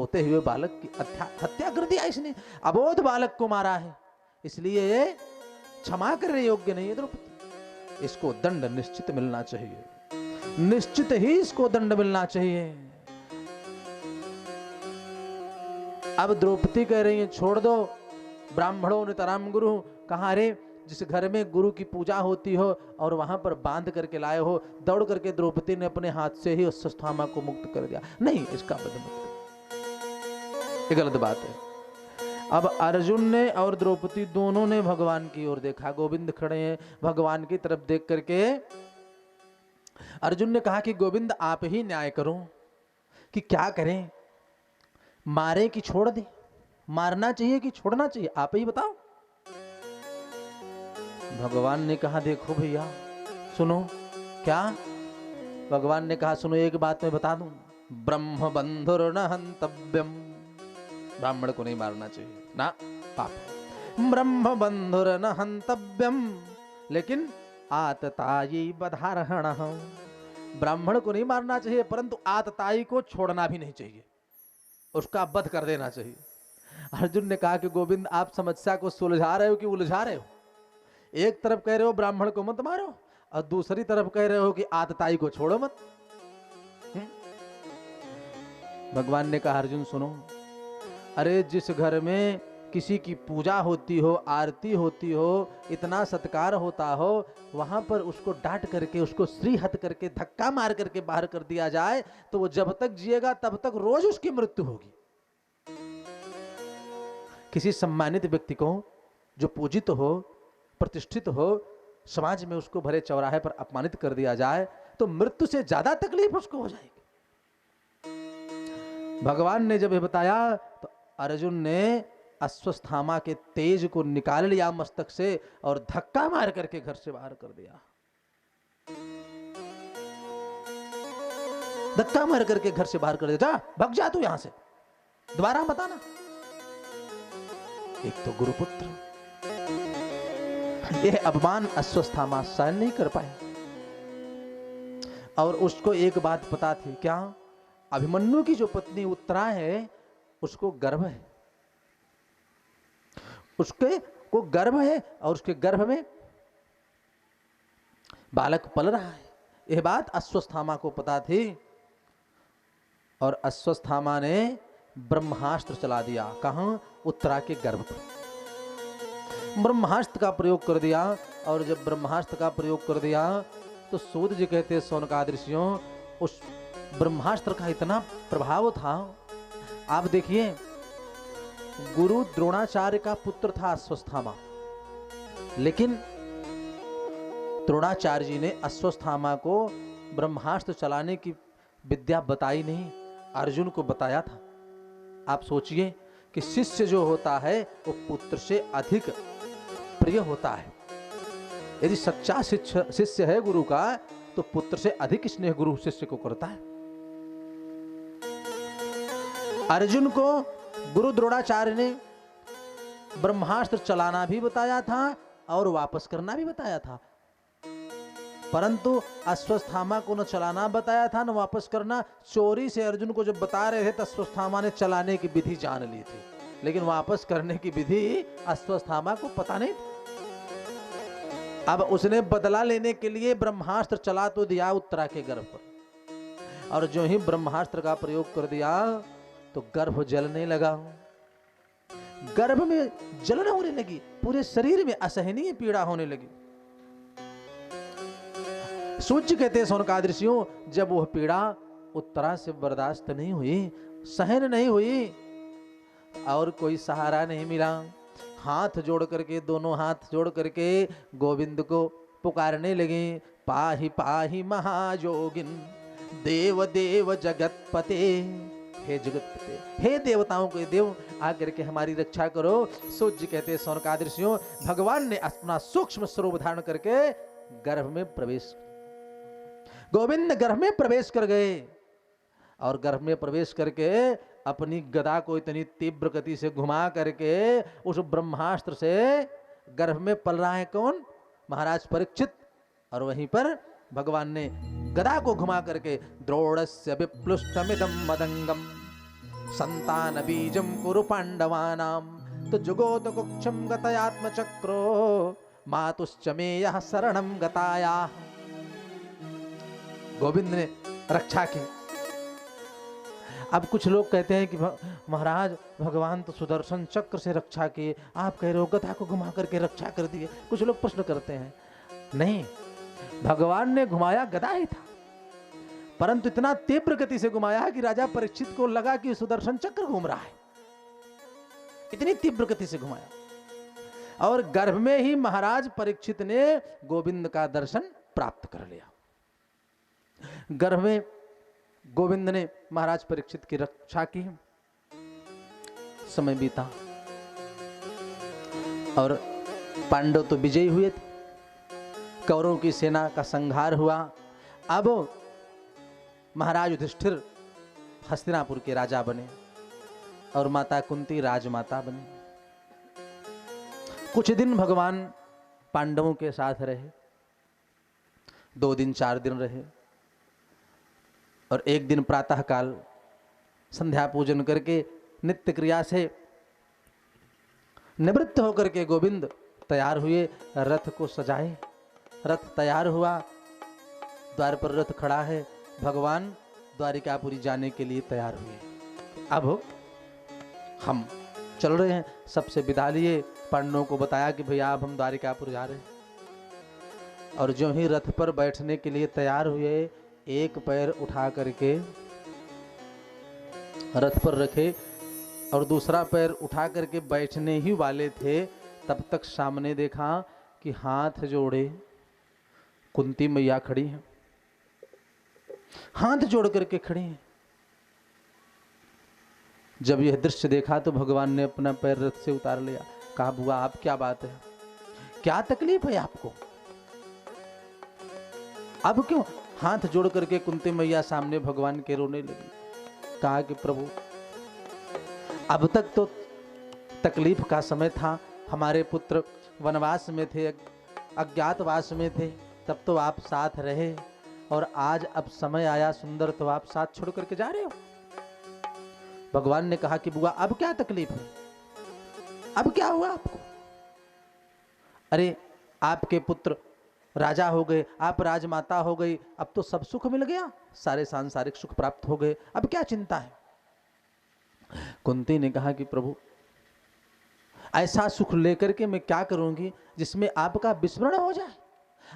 सोते हुए बालक की हत्या कर दिया इसने, अबोध बालक को मारा है, इसलिए क्षमा करने योग्य नहीं है द्रौपदी, इसको दंड निश्चित मिलना चाहिए, निश्चित ही इसको दंड मिलना चाहिए। अब द्रौपदी कह रही है छोड़ दो, ब्राह्मणों ने तराम गुरु कहा, रे जिस घर में गुरु की पूजा होती हो और वहां पर बांध करके लाए हो, दौड़ करके द्रौपदी ने अपने हाथ से ही अश्वत्थामा को मुक्त कर दिया। नहीं, इसका बदल, ये गलत बात है। अब अर्जुन ने और द्रौपदी दोनों ने भगवान की ओर देखा, गोविंद खड़े हैं, भगवान की तरफ देख करके अर्जुन ने कहा कि गोविंद आप ही न्याय करो कि क्या करें, मारे कि छोड़ दे, मारना चाहिए कि छोड़ना चाहिए, आप ही बताओ। भगवान ने कहा देखो भैया सुनो, क्या? भगवान ने कहा सुनो, एक बात मैं बता दूं, ब्रह्म बंधुर न हंतव्यम, ब्राह्मण को नहीं मारना चाहिए ना, पाप, ब्रह्म बंधुर न हंतव्यम, लेकिन आततायी बधारहण, ब्राह्मण को नहीं मारना चाहिए परंतु आतताई को छोड़ना भी नहीं चाहिए, उसका वध कर देना चाहिए। अर्जुन ने कहा कि गोविंद आप समस्या को सुलझा रहे हो कि उलझा रहे हो? एक तरफ कह रहे हो ब्राह्मण को मत मारो और दूसरी तरफ कह रहे हो कि आतताई को छोड़ो मत। भगवान ने कहा अर्जुन सुनो, अरे जिस घर में किसी की पूजा होती हो, आरती होती हो, इतना सत्कार होता हो, वहां पर उसको डांट करके, उसको श्री हत करके, धक्का मार करके बाहर कर दिया जाए तो वो जब तक जिएगा तब तक रोज उसकी मृत्यु होगी। किसी सम्मानित व्यक्ति को जो पूजित हो, प्रतिष्ठित हो, समाज में उसको भरे चौराहे पर अपमानित कर दिया जाए तो मृत्यु से ज्यादा तकलीफ उसको हो जाएगी। भगवान ने जब ये बताया तो अर्जुन ने अश्वत्थामा के तेज को निकाल लिया मस्तक से और धक्का मार करके घर से बाहर कर दिया, धक्का मार करके घर से बाहर कर दिया, जा भाग जा तू यहां से, दोबारा बताना। एक तो गुरुपुत्र, यह अपमान अश्वत्थामा सहन नहीं कर पाए और उसको एक बात पता थी, क्या? अभिमन्यु की जो पत्नी उत्तरा है उसको गर्भ है, उसके को गर्भ है और उसके गर्भ में बालक पल रहा है, यह बात अश्वत्थामा को पता थी और अश्वत्थामा ने ब्रह्मास्त्र चला दिया। कहां? उत्तरा के गर्भ पर ब्रह्मास्त्र का प्रयोग कर दिया और जब ब्रह्मास्त्र का प्रयोग कर दिया तो सूत जी कहते सौनकादि ऋषियों, उस ब्रह्मास्त्र का इतना प्रभाव था। आप देखिए, गुरु द्रोणाचार्य का पुत्र था अश्वत्थामा, लेकिन द्रोणाचार्य जी ने अश्वत्थामा को ब्रह्मास्त्र चलाने की विद्या बताई नहीं, अर्जुन को बताया था। आप सोचिए कि शिष्य जो होता है वो पुत्र से अधिक प्रिय होता है। यदि सच्चा शिष्य है गुरु का तो पुत्र से अधिक स्नेह गुरु शिष्य को करता है। अर्जुन को गुरु द्रोणाचार्य ने ब्रह्मास्त्र चलाना भी बताया था और वापस करना भी बताया था, परंतु अश्वत्थामा को न चलाना बताया था न वापस करना। चोरी से अर्जुन को जब बता रहे थे तो अश्वत्थामा ने चलाने की विधि जान ली थी, लेकिन वापस करने की विधि अश्वत्थामा को पता नहीं थी। अब उसने बदला लेने के लिए ब्रह्मास्त्र चला तो दिया उत्तरा के गर्भ पर, और जो ही ब्रह्मास्त्र का प्रयोग कर दिया तो गर्भ जलने लगा, गर्भ में जलन होने लगी, पूरे शरीर में असहनीय पीड़ा होने लगी। सूर्य कहते हैं सौनकादि ऋषियों, जब वह पीड़ा उत्तरा से बर्दाश्त नहीं हुई, सहन नहीं हुई और कोई सहारा नहीं मिला, हाथ जोड़ करके, दोनों हाथ जोड़ करके गोविंद को पुकारने लगे, पाहि पाहि महायोगिन देव देव जगतपते, हे जगतपते, हे देवताओं के देव आकर के हमारी रक्षा करो। सूर्य कहते हैं सौनकादि ऋषियों, भगवान ने अपना सूक्ष्म स्वरूप धारण करके गर्भ में प्रवेश, गोविंद गर्भ में प्रवेश कर गए और गर्भ में प्रवेश करके अपनी गदा को इतनी तीव्र गति से घुमा करके उस ब्रह्मास्त्र से गर्भ में पल रहा है कौन? महाराज परीक्षित। और वहीं पर भगवान ने गदा को घुमा करके द्रोणस्य विप्लुष्टमिदं मदंगम संतान बीजम कुरु पांडवानाम तो जुगोत कुक्षम गतयात्म चक्रो मातुश्च मे यह शरणम गताया। गोविंद ने रक्षा की। अब कुछ लोग कहते हैं कि महाराज भगवान तो सुदर्शन चक्र से रक्षा किए, आप कह रहे हो गदा को घुमा करके रक्षा कर दिए। कुछ लोग प्रश्न करते हैं, नहीं, भगवान ने घुमाया गदा ही था, परंतु इतना तीव्र गति से घुमाया कि राजा परीक्षित को लगा कि सुदर्शन चक्र घूम रहा है, इतनी तीव्र गति से घुमाया। और गर्भ में ही महाराज परीक्षित ने गोविंद का दर्शन प्राप्त कर लिया। गर्भ में गोविंद ने महाराज परीक्षित की रक्षा की। समय बीता और पांडव तो विजयी हुए थे, कौरवों की सेना का संहार हुआ। अब महाराज युधिष्ठिर हस्तिनापुर के राजा बने और माता कुंती राजमाता बनी। कुछ दिन भगवान पांडवों के साथ रहे, 2 दिन 4 दिन रहे, और एक दिन प्रातः काल संध्या पूजन करके नित्य क्रिया से निवृत्त होकर के गोविंद तैयार हुए, रथ को सजाए। रथ तैयार हुआ, द्वार पर रथ खड़ा है, भगवान द्वारिकापुरी जाने के लिए तैयार हुए। अब हम चल रहे हैं, सबसे विदा लिए, पांडवों को बताया कि भैया अब हम द्वारिकापुर जा रहे हैं। और जो ही रथ पर बैठने के लिए तैयार हुए, एक पैर उठा करके रथ पर रखे और दूसरा पैर उठा करके बैठने ही वाले थे, तब तक सामने देखा कि हाथ जोड़े कुंती मैया खड़ी है, हाथ जोड़ करके खड़ी है। जब यह दृश्य देखा तो भगवान ने अपना पैर रथ से उतार लिया। कहा, बुआ आप क्या बात है, क्या तकलीफ है आपको, अब क्यों हाथ जोड़ करके कुंती मैया सामने भगवान के रोने लगी। कहा कि प्रभु, अब तक तो तकलीफ का समय था, हमारे पुत्र वनवास में थे, अज्ञातवास में थे, तब तो आप साथ रहे, और आज अब समय आया सुंदर तो आप साथ छोड़ करके जा रहे हो। भगवान ने कहा कि बुआ अब क्या तकलीफ है, अब क्या हुआ आपको? अरे आपके पुत्र राजा हो गए, आप राजमाता हो गई, अब तो सब सुख मिल गया, सारे सांसारिक सुख प्राप्त हो गए, अब क्या चिंता है? कुंती ने कहा कि प्रभु ऐसा सुख लेकर के मैं क्या करूंगी जिसमें आपका विस्मरण हो जाए।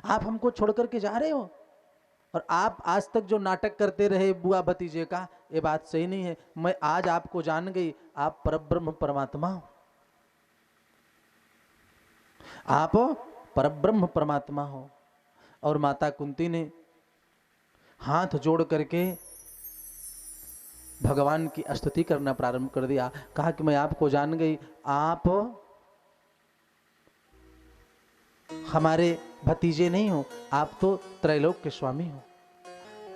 आप हमको छोड़ करके जा रहे हो, और आप आज तक जो नाटक करते रहे बुआ भतीजे का, ये बात सही नहीं है। मैं आज आपको जान गई, आप परब्रह्म परमात्मा हो, आप परब्रह्म परमात्मा हो। और माता कुंती ने हाथ जोड़ करके भगवान की स्तुति करना प्रारंभ कर दिया। कहा कि मैं आपको जान गई, आप हमारे भतीजे नहीं हो, आप तो त्रैलोक के स्वामी हो।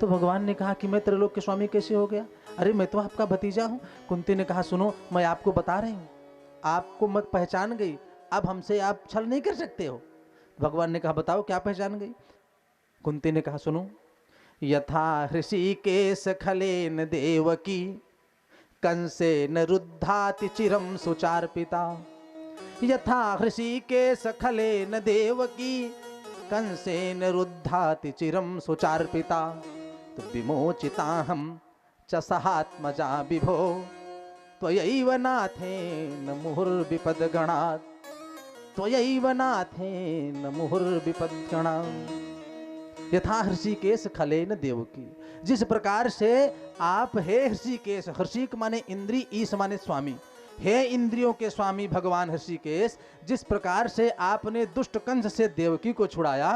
तो भगवान ने कहा कि मैं त्रैलोक के स्वामी कैसे हो गया? अरे मैं तो आपका भतीजा हूं। कुंती ने कहा सुनो, मैं आपको बता रही हूं, आपको मैं पहचान गई, अब हमसे आप छल नहीं कर सकते हो। भगवान ने कहा बताओ क्या पहचान गई? कुंती ने कहा सुनो, यथा ऋषिकेश खलेन देवकी कंसेन रुद्धाति चिरम सुचार्पिता। यथा ऋषिकेश खलेन देवकी कंसेन रुद्धाति चिरम सुचार्पिता। तो विमोचिताहं च सहात्मजा विभो त्वयैव नाथेन मुहुर्विपद्गणात्, त्वयैव नाथेन मुहुर्विपद्गणात्। यथा ऋषिकेश खलेन देवकी, जिस प्रकार से आप हे ऋषिकेश, ऋषिक माने इंद्री, ईश माने स्वामी, हे इंद्रियों के स्वामी भगवान ऋषिकेश, जिस प्रकार से आपने दुष्ट कंस से देवकी को छुड़ाया,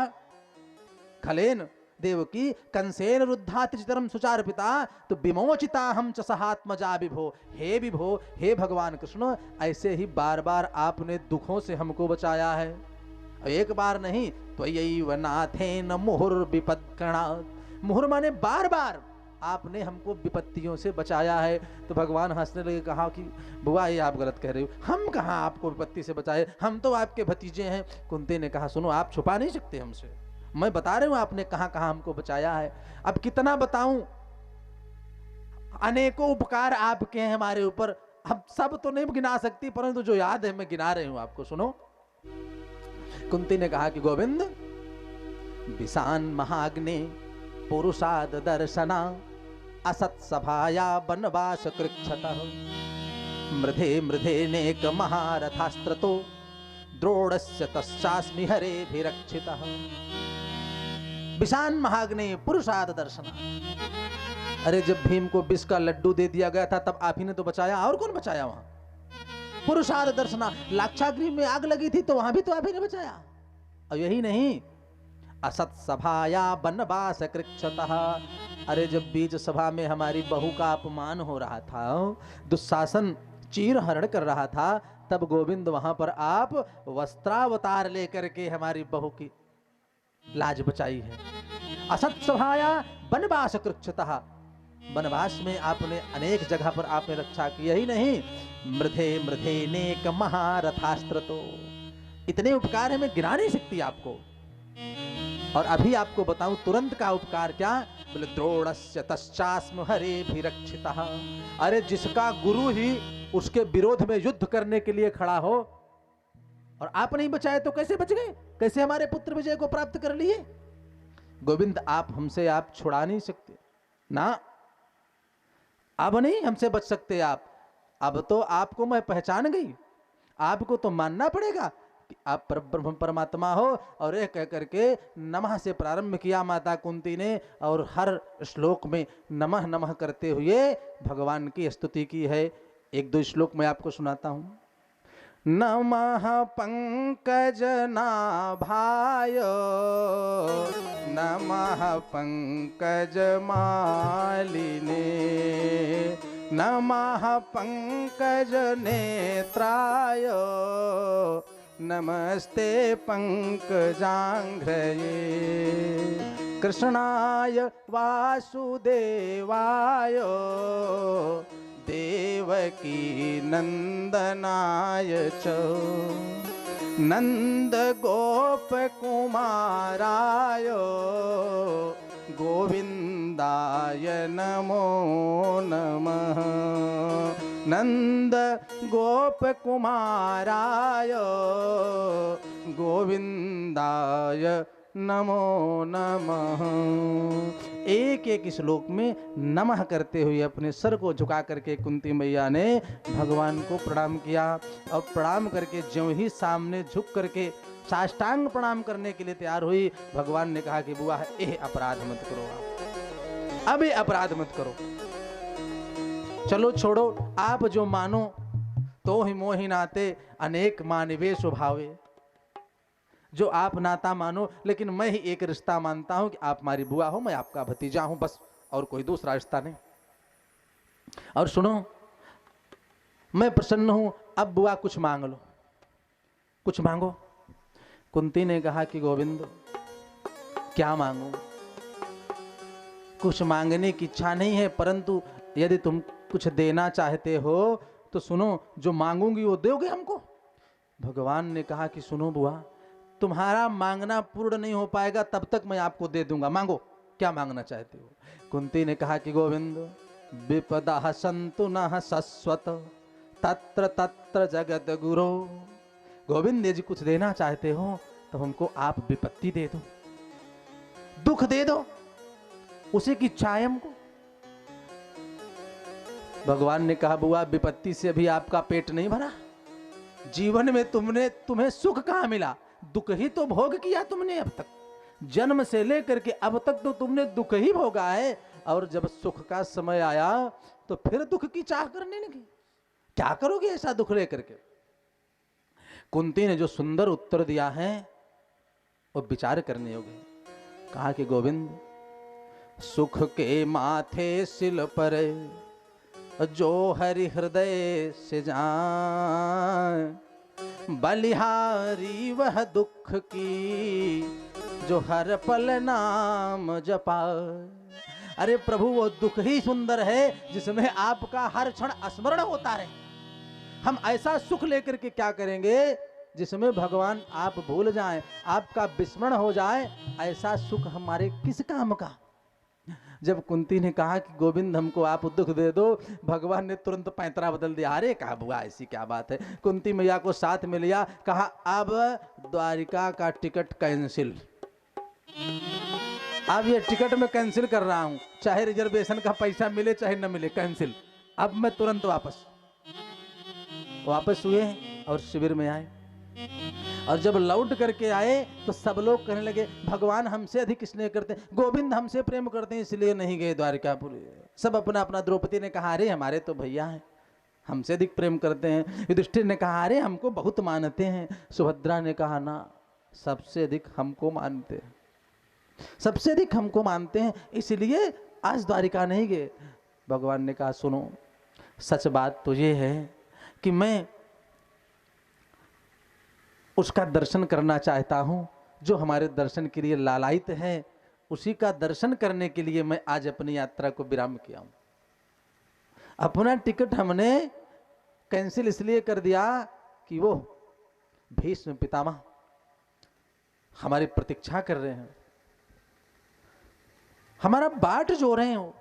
खलेन देवकी कंसेन रुद्धाति चिरम सुचार्पिता, तो विमोचिता हम च सहात्मजा विभो, हे विभो, हे भगवान कृष्ण, ऐसे ही बार बार आपने दुखों से हमको बचाया है, एक बार नहीं। त्वयैव नाथेन मुहुर्विपद्गणात्, मुहुर माने बार बार आपने हमको विपत्तियों से बचाया है। तो भगवान हंसने लगे, कहा कि बुआ ये आप गलत कह रहे हो, हम कहाँ आपको विपत्ति से बचाए, हम तो आपके भतीजे हैं। कुंती ने कहा सुनो, आप छुपा नहीं सकते हमसे, मैं बता रही हूं आपने कहां कहां हमको बचाया है। अब कितना बताऊं, अनेकों उपकार आपके हैं हमारे ऊपर, अब सब तो नहीं गिना सकती, परंतु जो याद है मैं गिना रही हूं आपको, सुनो। कुंती ने कहा कि गोविंद, विषान महाग्ने पुरुषाद दर्शना असत सभाया वनवास कृच्छतः मृधे मृधे नेक महारथास्त्रतो द्रोणस्य तस्यास्मि हरेभिरक्षितः। विषान महाग्ने पुरुषाद दर्शना। अरे जब भीम को विष का लड्डू दे दिया गया था तब आप ही ने तो बचाया, और कौन बचाया वहां? पुरुषाद दर्शना। लाक्षागृह में आग लगी थी तो वहां भी तो आप ही ने बचाया। और यही नहीं, असत सभाया वनवास कृच्छतः। अरे जब बीज सभा में हमारी बहू का अपमान हो रहा था, दुशासन चीर हरण कर रहा था, तब गोविंद वहां पर आप वस्त्रावतार लेकर के हमारी बहू की लाज बचाई है। असत सभाया वनवास कृच्छतः। वनवास में आपने अनेक जगह पर आपने रक्षा की। यही नहीं, मृधे मृधे नेक महारथास्त्र। तो इतने उपकार है मैं गिना नहीं सकती आपको। और अभी आपको बताऊं तुरंत का उपकार क्या? बोले द्रोणस्य तस्यास्म हरेभिरक्षितः। अरे जिसका गुरु ही उसके विरोध में युद्ध करने के लिए खड़ा हो और आप नहीं बचाए तो कैसे बच गए? कैसे हमारे पुत्र विजय को प्राप्त कर लिए? गोविंद आप हमसे आप छुड़ा नहीं सकते ना, अब नहीं हमसे बच सकते आप। अब तो आपको मैं पहचान गई, आपको तो मानना पड़ेगा कि आप परब्रह्म परमात्मा हो। और यह कह करके नमः से प्रारंभ किया माता कुंती ने, और हर श्लोक में नमः नमः करते हुए भगवान की स्तुति की है। एक दो श्लोक मैं आपको सुनाता हूं। नमः पंकज नाभाय, नमः पंकज मालिने, नमः पंकज नेत्राय, नमस्ते पंकजांघ्रये, कृष्णाय वासुदेवाय, देवकी नंदनाय च, नंद गोप कुमाराय, गोविंदाय नमो नमः, नंद गोप कुमाराय, गोविंदाय नमो नमः। एक एक श्लोक में नमः करते हुए अपने सर को झुका करके कुंती मैया ने भगवान को प्रणाम किया। और प्रणाम करके ज्यों ही सामने झुक करके साष्टांग प्रणाम करने के लिए तैयार हुई, भगवान ने कहा कि बुआ ये अपराध मत करो, अब ये अपराध मत करो, चलो छोड़ो, आप जो मानो तो ही मोहि नाते अनेक मानवे स्वभावे। जो आप नाता मानो, लेकिन मैं ही एक रिश्ता मानता हूं कि आप हमारी बुआ हो, मैं आपका भतीजा हूं, बस, और कोई दूसरा रिश्ता नहीं। और सुनो, मैं प्रसन्न हूं, अब बुआ कुछ मांग लो, कुछ मांगो। कुंती ने कहा कि गोविंद क्या मांगू? कुछ मांगने की इच्छा नहीं है, परंतु यदि तुम कुछ देना चाहते हो तो सुनो, जो मांगूंगी वो दोगे हमको। भगवान ने कहा कि सुनो बुआ, तुम्हारा मांगना पूर्ण नहीं हो पाएगा तब तक मैं आपको दे दूंगा, मांगो, क्या मांगना चाहते हो? कुंती ने कहा कि गोविंद विपदा संतु नः सस्वत तत्र तत्र जगत गुरो। गोविंद यदि कुछ देना चाहते हो तो हमको आप विपत्ति दे दो, दुख दे दो, उसी की इच्छा है हमको। भगवान ने कहा बुआ विपत्ति से भी आपका पेट नहीं भरा, जीवन में तुम्हें सुख कहां मिला? दुख ही तो भोग किया तुमने अब तक, जन्म से लेकर के अब तक तो तुमने दुख ही भोगा है। और जब सुख का समय आया तो फिर दुख की चाह करने लगी, क्या करोगे ऐसा दुख लेकर के? कुंती ने जो सुंदर उत्तर दिया है वो विचार करने योग्य है। कहा कि गोविंद सुख के माथे सिल पर जो हरि हृदय से जाए, बलिहारी वह दुख की जो हर पल नाम जपा। अरे प्रभु वो दुख ही सुंदर है जिसमें आपका हर क्षण स्मरण होता रहे। हम ऐसा सुख लेकर के क्या करेंगे जिसमें भगवान आप भूल जाएं, आपका विस्मरण हो जाए, ऐसा सुख हमारे किस काम का? जब कुंती ने कहा कि गोविंद हमको आप दुख दे दो, भगवान ने तुरंत पैंतरा बदल दिया। अरे कहा बुआ ऐसी क्या बात है। कुंती मैया को साथ में लिया, कहा अब द्वारिका का टिकट कैंसिल। अब ये टिकट मैं कैंसिल कर रहा हूं, चाहे रिजर्वेशन का पैसा मिले चाहे न मिले, कैंसिल। अब मैं तुरंत वापस हुए और शिविर में आए। और जब लौट करके आए तो सब लोग कहने लगे भगवान हमसे अधिक स्नेह करते हैं, गोविंद हमसे प्रेम करते हैं, इसलिए नहीं गए द्वारिकापुरी। सब अपना अपना। द्रौपदी ने कहा अरे हमारे तो भैया हैं, हमसे अधिक प्रेम करते हैं। युधिष्ठिर ने कहा अरे हमको बहुत मानते हैं। सुभद्रा ने कहा ना, सबसे अधिक हमको मानते हैं, सबसे अधिक हमको मानते हैं, इसलिए आज द्वारिका नहीं गए। भगवान ने कहा सुनो, सच बात तो ये है कि मैं उसका दर्शन करना चाहता हूं जो हमारे दर्शन के लिए लालायित है। उसी का दर्शन करने के लिए मैं आज अपनी यात्रा को विराम किया हूं। अपना टिकट हमने कैंसिल इसलिए कर दिया कि वो भीष्म पितामह हमारी प्रतीक्षा कर रहे हैं, हमारा बाट जो रहे हैं,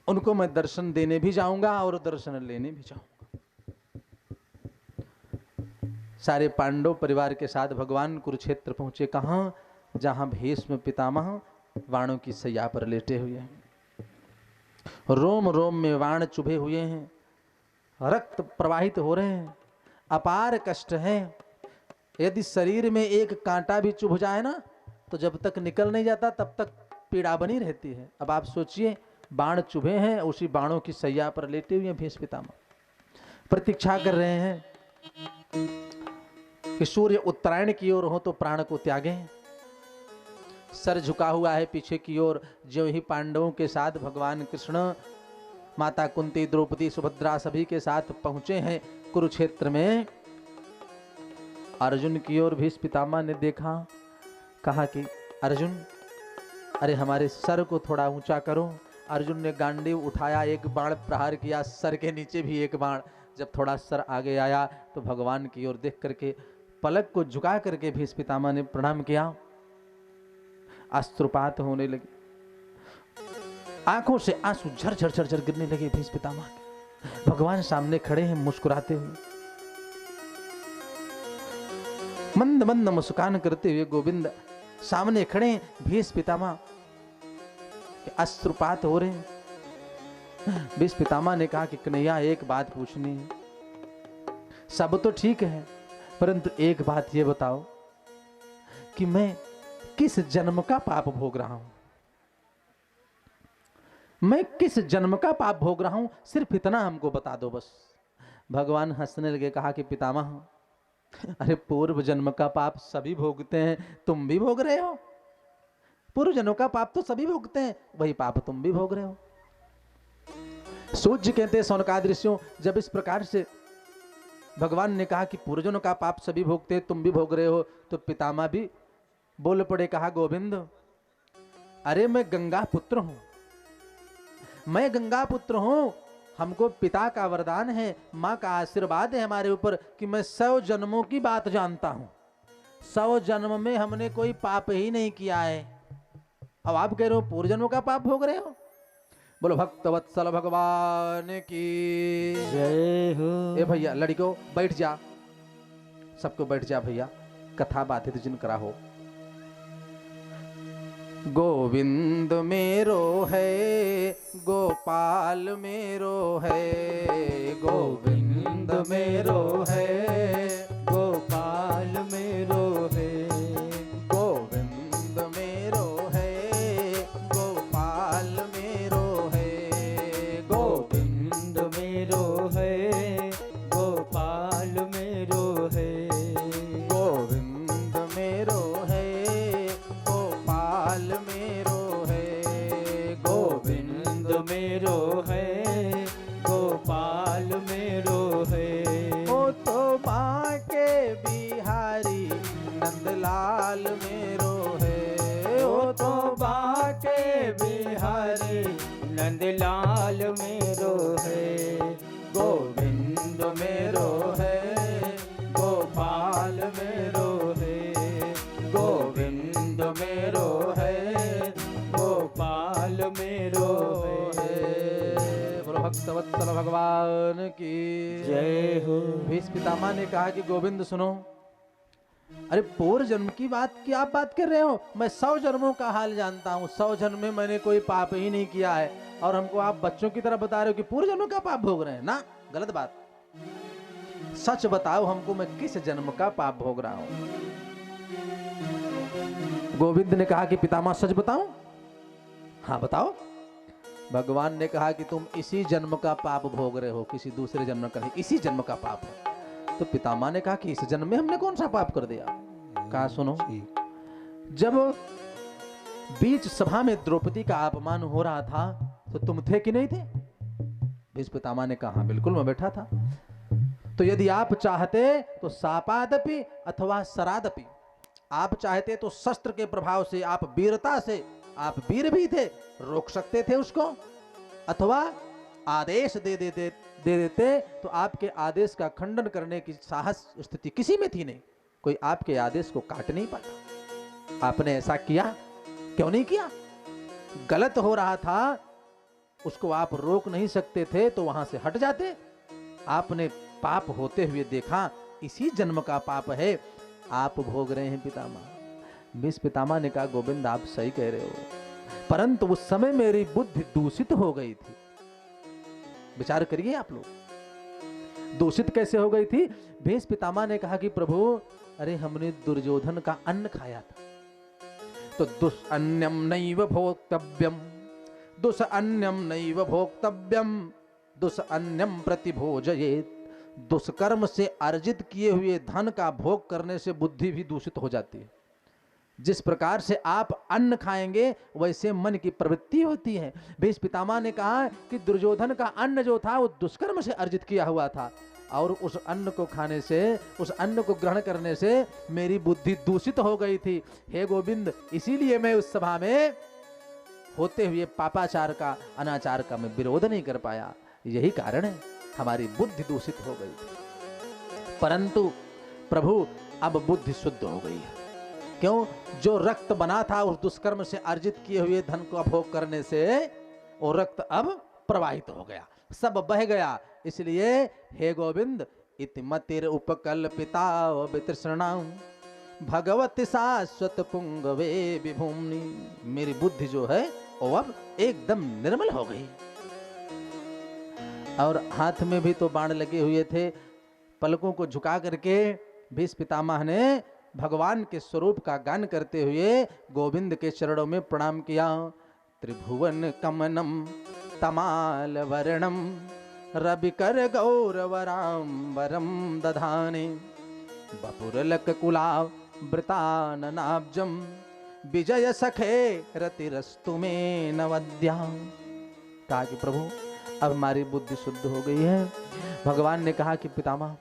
उनको मैं दर्शन देने भी जाऊंगा और दर्शन लेने भी जाऊंगा। सारे पांडव परिवार के साथ भगवान कुरुक्षेत्र पहुंचे। कहां? जहां भीष्म पितामह वाणों की सैया पर लेटे हुए हैं, रोम रोम में वाण चुभे हुए हैं, रक्त प्रवाहित हो रहे हैं, अपार कष्ट है। यदि शरीर में एक कांटा भी चुभ जाए ना, तो जब तक निकल नहीं जाता तब तक पीड़ा बनी रहती है। अब आप सोचिए, बाण चुभे हैं, उसी बाणों की सैया पर लेटे हुए हैं भीष्म पितामह, प्रतीक्षा कर रहे हैं कि सूर्य उत्तरायण की ओर हो तो प्राण को त्यागे। सर झुका हुआ है पीछे की ओर। जो ही पांडवों के साथ भगवान कृष्ण, माता कुंती, द्रौपदी, सुभद्रा सभी के साथ पहुंचे हैं कुरुक्षेत्र में, अर्जुन की ओर भीष्म पितामह ने देखा, कहा कि अर्जुन, अरे हमारे सर को थोड़ा ऊंचा करो। अर्जुन ने गांडीव उठाया, एक बाण प्रहार किया, सर के नीचे भी एक बाण। जब थोड़ा सर आगे आया तो भगवान की ओर देख करके पलक को झुका करके भीष्म पितामह ने प्रणाम किया। अश्रुपात होने लगे, आंखों से आंसू झरझर झरझर गिरने लगे भीष्म पितामह के। भगवान सामने खड़े हैं मुस्कुराते हुए, मंद मंद मुस्कान करते हुए गोविंद सामने खड़े हैं। भीष्म पितामह के अश्रुपात हो रहे हैं। भीष्म पितामह ने कहा कि कन्हैया, एक बात पूछनी है। सब तो ठीक है, परंतु एक बात ये बताओ कि मैं किस जन्म का पाप भोग रहा हूं, मैं किस जन्म का पाप भोग रहा हूं, सिर्फ इतना हमको बता दो बस। भगवान हंसने लगे, कहा कि पितामह, अरे पूर्व जन्म का पाप सभी भोगते हैं, तुम भी भोग रहे हो। पूर्व जन्म का पाप तो सभी भोगते हैं, वही पाप तुम भी भोग रहे हो। सूर्य कहते हैं सौनकादृश्यों, जब इस प्रकार से भगवान ने कहा कि पूर्वजन्म का पाप सभी भोगते हैं, तुम भी भोग रहे हो, तो पितामह भी बोल पड़े। कहा गोविंद, अरे मैं गंगा पुत्र हूं, मैं गंगा पुत्र हूं। हमको पिता का वरदान है, माँ का आशीर्वाद है हमारे ऊपर कि मैं 100 जन्मों की बात जानता हूं। 100 जन्म में हमने कोई पाप ही नहीं किया है। अब आप कह रहे हो पूर्व जन्मों का पाप भोग रहे हो। बोलो भक्तवत्सल भगवान की जय हो। ए भैया लड़कियों बैठ जा, सबको बैठ जा भैया, कथा बाधित जिन करा हो। गोविंद मेरो है, गोपाल मेरो है, गोविंद मेरो है, गोपाल मेरो है, गोविंद मेरो है, गोपाल मेरो है, गोविंद मेरो है, गोपाल मेरो है, गोविंद मेरो है, गोपाल मेरो है, गोविंद मेरो है, गोपाल मेरो है। ओ तो बांके बिहारी नंदलाल मेरो है, ओ तो बांके बिहारी नंदलाल मेरो है, गोविंद मेरो है, गोपाल मेरो है, गोविंद मेरो है, गोपाल भगवान की जय हो। भीष्म पितामह ने कहा कि गोविंद सुनो, अरे पूर्व जन्म की बात की आप बात कर रहे हो, मैं 100 जन्मों का हाल जानता हूँ, 100 जन्म में मैंने कोई पाप ही नहीं किया है, और हमको आप बच्चों की तरह बता रहे हो कि पूर्व जन्म का पाप भोग रहे हैं ना, गलत बात। सच बताओ हमको, मैं किस जन्म का पाप भोग रहा हूं। गोविंद ने कहा कि पितामह सच बताऊं? हाँ बताओ। भगवान ने कहा कि तुम इसी जन्म का पाप भोग रहे हो, किसी दूसरे जन्म का नहीं, इसी जन्म का पाप है। तो पितामह ने कहा कि इस जन्म में हमने कौन सा पाप कर दिया? कहा सुनो, जब बीच सभा में द्रौपदी का अपमान हो रहा था तो तुम थे कि नहीं थे? भीष्म पितामह ने कहा बिल्कुल मैं बैठा था। तो यदि आप चाहते तो सापादपि अथवा सरादपि, आप चाहते तो शस्त्र के प्रभाव से, आप वीरता से, आप वीर भी थे, रोक सकते थे उसको, अथवा आदेश दे देते तो आपके आदेश का खंडन करने की साहस स्थिति किसी में थी नहीं, कोई आपके आदेश को काट नहीं पाता। आपने ऐसा किया, क्यों नहीं किया? गलत हो रहा था, उसको आप रोक नहीं सकते थे तो वहां से हट जाते। आपने पाप होते हुए देखा, इसी जन्म का पाप है, आप भोग रहे हैं पितामह। भीष्म पितामह ने कहा गोविंद आप सही कह रहे हो, परंतु उस समय मेरी बुद्धि दूषित हो गई थी। विचार करिए आप लोग, दूषित कैसे हो गई थी? भीष्म पितामह ने कहा कि प्रभु अरे हमने दुर्योधन का अन्न खाया था, तो दुष्अन्यम नैव भोक्तव्यम, दुष्अन्यम नैव भोक्तव्यम, दुष्अन्यम प्रतिभोजयेत्। दुष्कर्म से अर्जित किए हुए धन का भोग करने से बुद्धि भी दूषित हो जाती है। जिस प्रकार से आप अन्न खाएंगे वैसे मन की प्रवृत्ति होती है। भीष्म पितामह ने कहा कि दुर्योधन का अन्न जो था वो दुष्कर्म से अर्जित किया हुआ था, और उस अन्न को खाने से, उस अन्न को ग्रहण करने से मेरी बुद्धि दूषित हो गई थी। हे गोविंद, इसीलिए मैं उस सभा में होते हुए पापाचार का, अनाचार का मैं विरोध नहीं कर पाया, यही कारण है, हमारी बुद्धि दूषित हो गई थी। परंतु प्रभु अब बुद्धि शुद्ध हो गई है। क्यों? जो रक्त बना था उस दुष्कर्म से अर्जित किए हुए धन को भोग करने से, वो रक्त अब प्रवाहित हो गया, सब बह गया। इसलिए हे गोविंद, इति मतिर उपकल्पिता वितृष्णां भगवती शाश्वत पुंगवे विभूमि। मेरी बुद्धि जो है वो अब एकदम निर्मल हो गई। और हाथ में भी तो बाण लगे हुए थे, पलकों को झुका करके भीष्म पितामह ने भगवान के स्वरूप का गान करते हुए गोविंद के चरणों में प्रणाम किया। त्रिभुवन कमनम तमाल वर्णम रविकर गौरवराम्बरम दधाने बपुरलक कुलाव वृताननाब्जम विजय सखे रतिरस्तु में नवद्या। कहा कि प्रभु अब हमारी बुद्धि शुद्ध हो गई है। भगवान ने कहा कि पितामह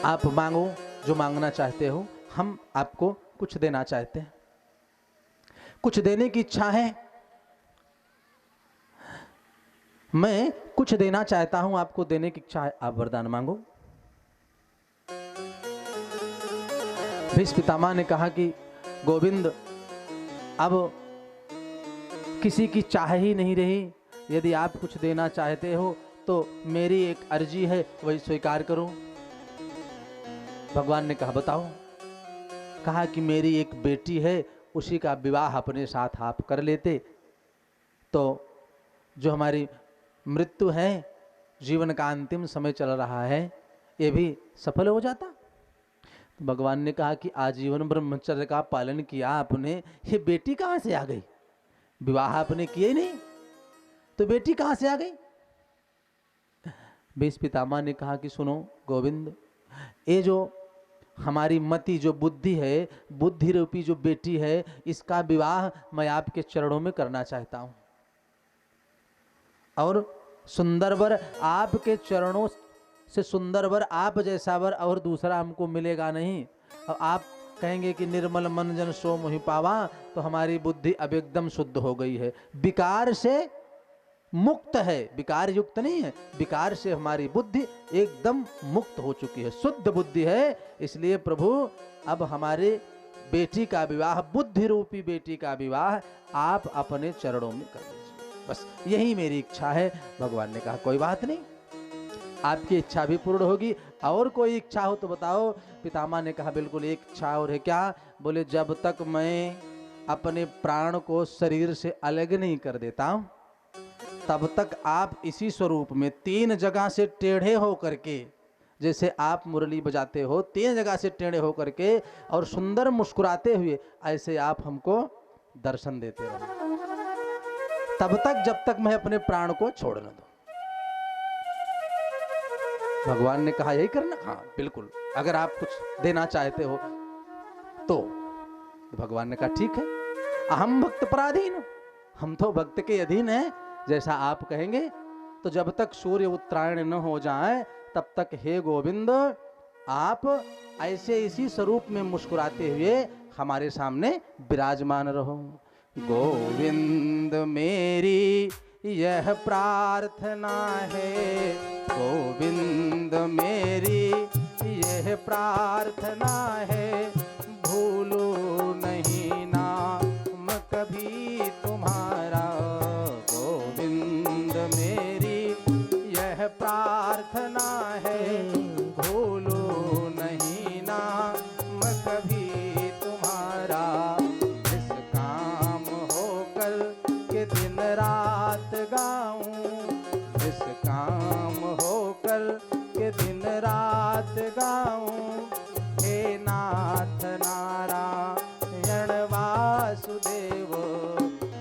आप मांगो जो मांगना चाहते हो, हम आपको कुछ देना चाहते हैं, कुछ देने की इच्छा है, मैं कुछ देना चाहता हूं, आपको देने की इच्छा है, आप वरदान मांगो। भीष्म पितामह ने कहा कि गोविंद अब किसी की चाह ही नहीं रही, यदि आप कुछ देना चाहते हो तो मेरी एक अर्जी है, वही स्वीकार करो। भगवान ने कहा बताओ। कहा कि मेरी एक बेटी है, उसी का विवाह अपने साथ आप कर लेते तो जो हमारी मृत्यु है, जीवन का अंतिम समय चल रहा है, ये भी सफल हो जाता। तो भगवान ने कहा कि आजीवन ब्रह्मचर्य का पालन किया आपने, ये बेटी कहाँ से आ गई? विवाह आपने किया ही नहीं तो बेटी कहाँ से आ गई? भीष्म पितामह ने कहा कि सुनो गोविंद, ये जो हमारी मति, जो बुद्धि है, बुद्धि रूपी जो बेटी है, इसका विवाह मैं आपके चरणों में करना चाहता हूं। और सुंदर वर, आपके चरणों से सुंदर वर, आप जैसा वर और दूसरा हमको मिलेगा नहीं। और आप कहेंगे कि निर्मल मन जन सो मोहि पावा, तो हमारी बुद्धि अब एकदम शुद्ध हो गई है, विकार से मुक्त है, विकार युक्त नहीं है, विकार से हमारी बुद्धि एकदम मुक्त हो चुकी है, शुद्ध बुद्धि है। इसलिए प्रभु अब हमारे बेटी का विवाह, बुद्धि रूपी बेटी का विवाह आप अपने चरणों में कर लीजिए। बस यही मेरी इच्छा है। भगवान ने कहा कोई बात नहीं, आपकी इच्छा भी पूर्ण होगी। और कोई इच्छा हो तो बताओ। पितामह ने कहा बिल्कुल एक इच्छा और है। क्या? बोले जब तक मैं अपने प्राण को शरीर से अलग नहीं कर देता तब तक आप इसी स्वरूप में 3 जगह से टेढ़े हो करके, जैसे आप मुरली बजाते हो 3 जगह से टेढ़े हो करके और सुंदर मुस्कुराते हुए, ऐसे आप हमको दर्शन देते रहो तब तक, जब तक मैं अपने प्राण को छोड़ न दूं। भगवान ने कहा यही करना? हाँ बिल्कुल, अगर आप कुछ देना चाहते हो तो। भगवान ने कहा ठीक है, अहम भक्त पराधीन, हम तो भक्त के अधीन हैं, जैसा आप कहेंगे। तो जब तक सूर्य उत्तरायण न हो जाए तब तक हे गोविंद आप ऐसे इसी स्वरूप में मुस्कुराते हुए हमारे सामने विराजमान रहो। गोविंद मेरी यह प्रार्थना है, गोविंद मेरी यह प्रार्थना है, भूलो नहीं नाम कभी तुम्हारा। गोविंद मेरी यह प्रार्थना है, भूलो नहीं नाम कभी तुम्हारा। निष्काम होकर के दिन रात गाऊं, निष्काम होकर के दिन रात गाऊं, हे नाथ नारायण वासुदेव।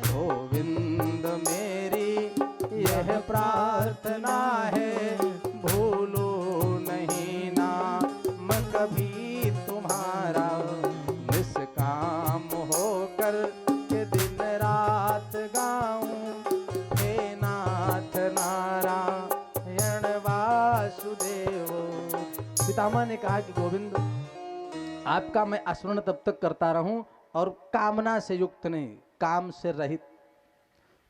गोविंद मेरी यह प्रार्थना है, भूलो नहीं नाम कभी तुम्हारा। निष्काम होकर के दिन रात गाऊं, हे नाथ नारायण वासुदेव। पितामह ने कहा कि गोविंद आपका मैं स्मरण तब तक करता रहूं और कामना से युक्त नहीं, काम से रहित,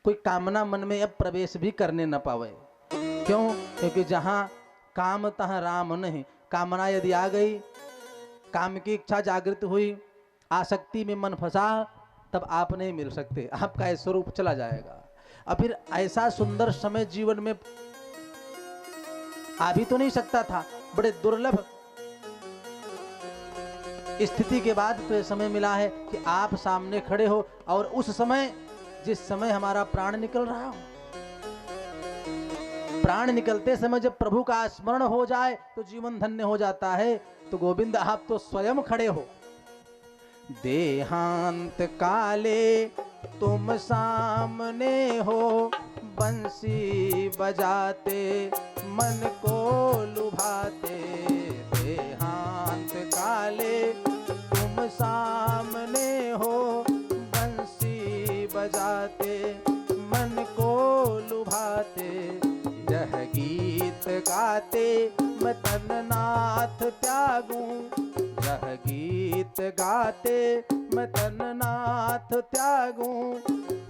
कोई कामना मन में अब प्रवेश भी करने न पावे। क्यों? क्योंकि जहां काम तहां राम नहीं। कामना यदि आ गई, काम की इच्छा जागृत हुई, आसक्ति में मन फंसा, तब आप नहीं मिल सकते, आपका स्वरूप चला जाएगा। और फिर ऐसा सुंदर समय जीवन में आ भी तो नहीं सकता था, बड़े दुर्लभ स्थिति के बाद तो ये समय मिला है कि आप सामने खड़े हो। और उस समय, जिस समय हमारा प्राण निकल रहा हो, प्राण निकलते समय जब प्रभु का स्मरण हो जाए तो जीवन धन्य हो जाता है। तो गोविंद आप तो स्वयं खड़े हो। देहांत काले तुम सामने हो, बंसी बजाते मन को लुभाते। देहांत काले तुम सामने हो, बंसी बजाते मन को लुभाते। यह गीत गाते मैं तननाथ त्यागूं, यह गीत गाते मैं तननाथ त्यागूं।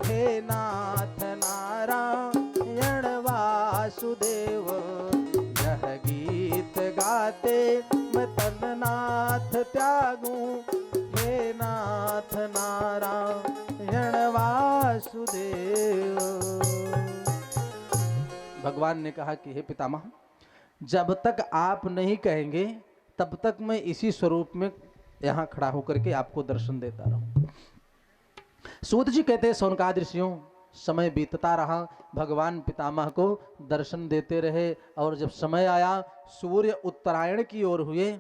हे नाथ नारायण वासुदेव, यह गीत गाते मैं तननाथ त्यागूं। हे नाथ नारायण वासुदेव। भगवान ने कहा कि हे पितामह, जब तक आप नहीं कहेंगे तब तक मैं इसी स्वरूप में यहाँ खड़ा होकर के आपको दर्शन देता रहूं। सूत जी कहते हैं सौनकादि ऋषियों, समय बीतता रहा, भगवान पितामह को दर्शन देते रहे। और जब समय आया, सूर्य उत्तरायण की ओर हुए,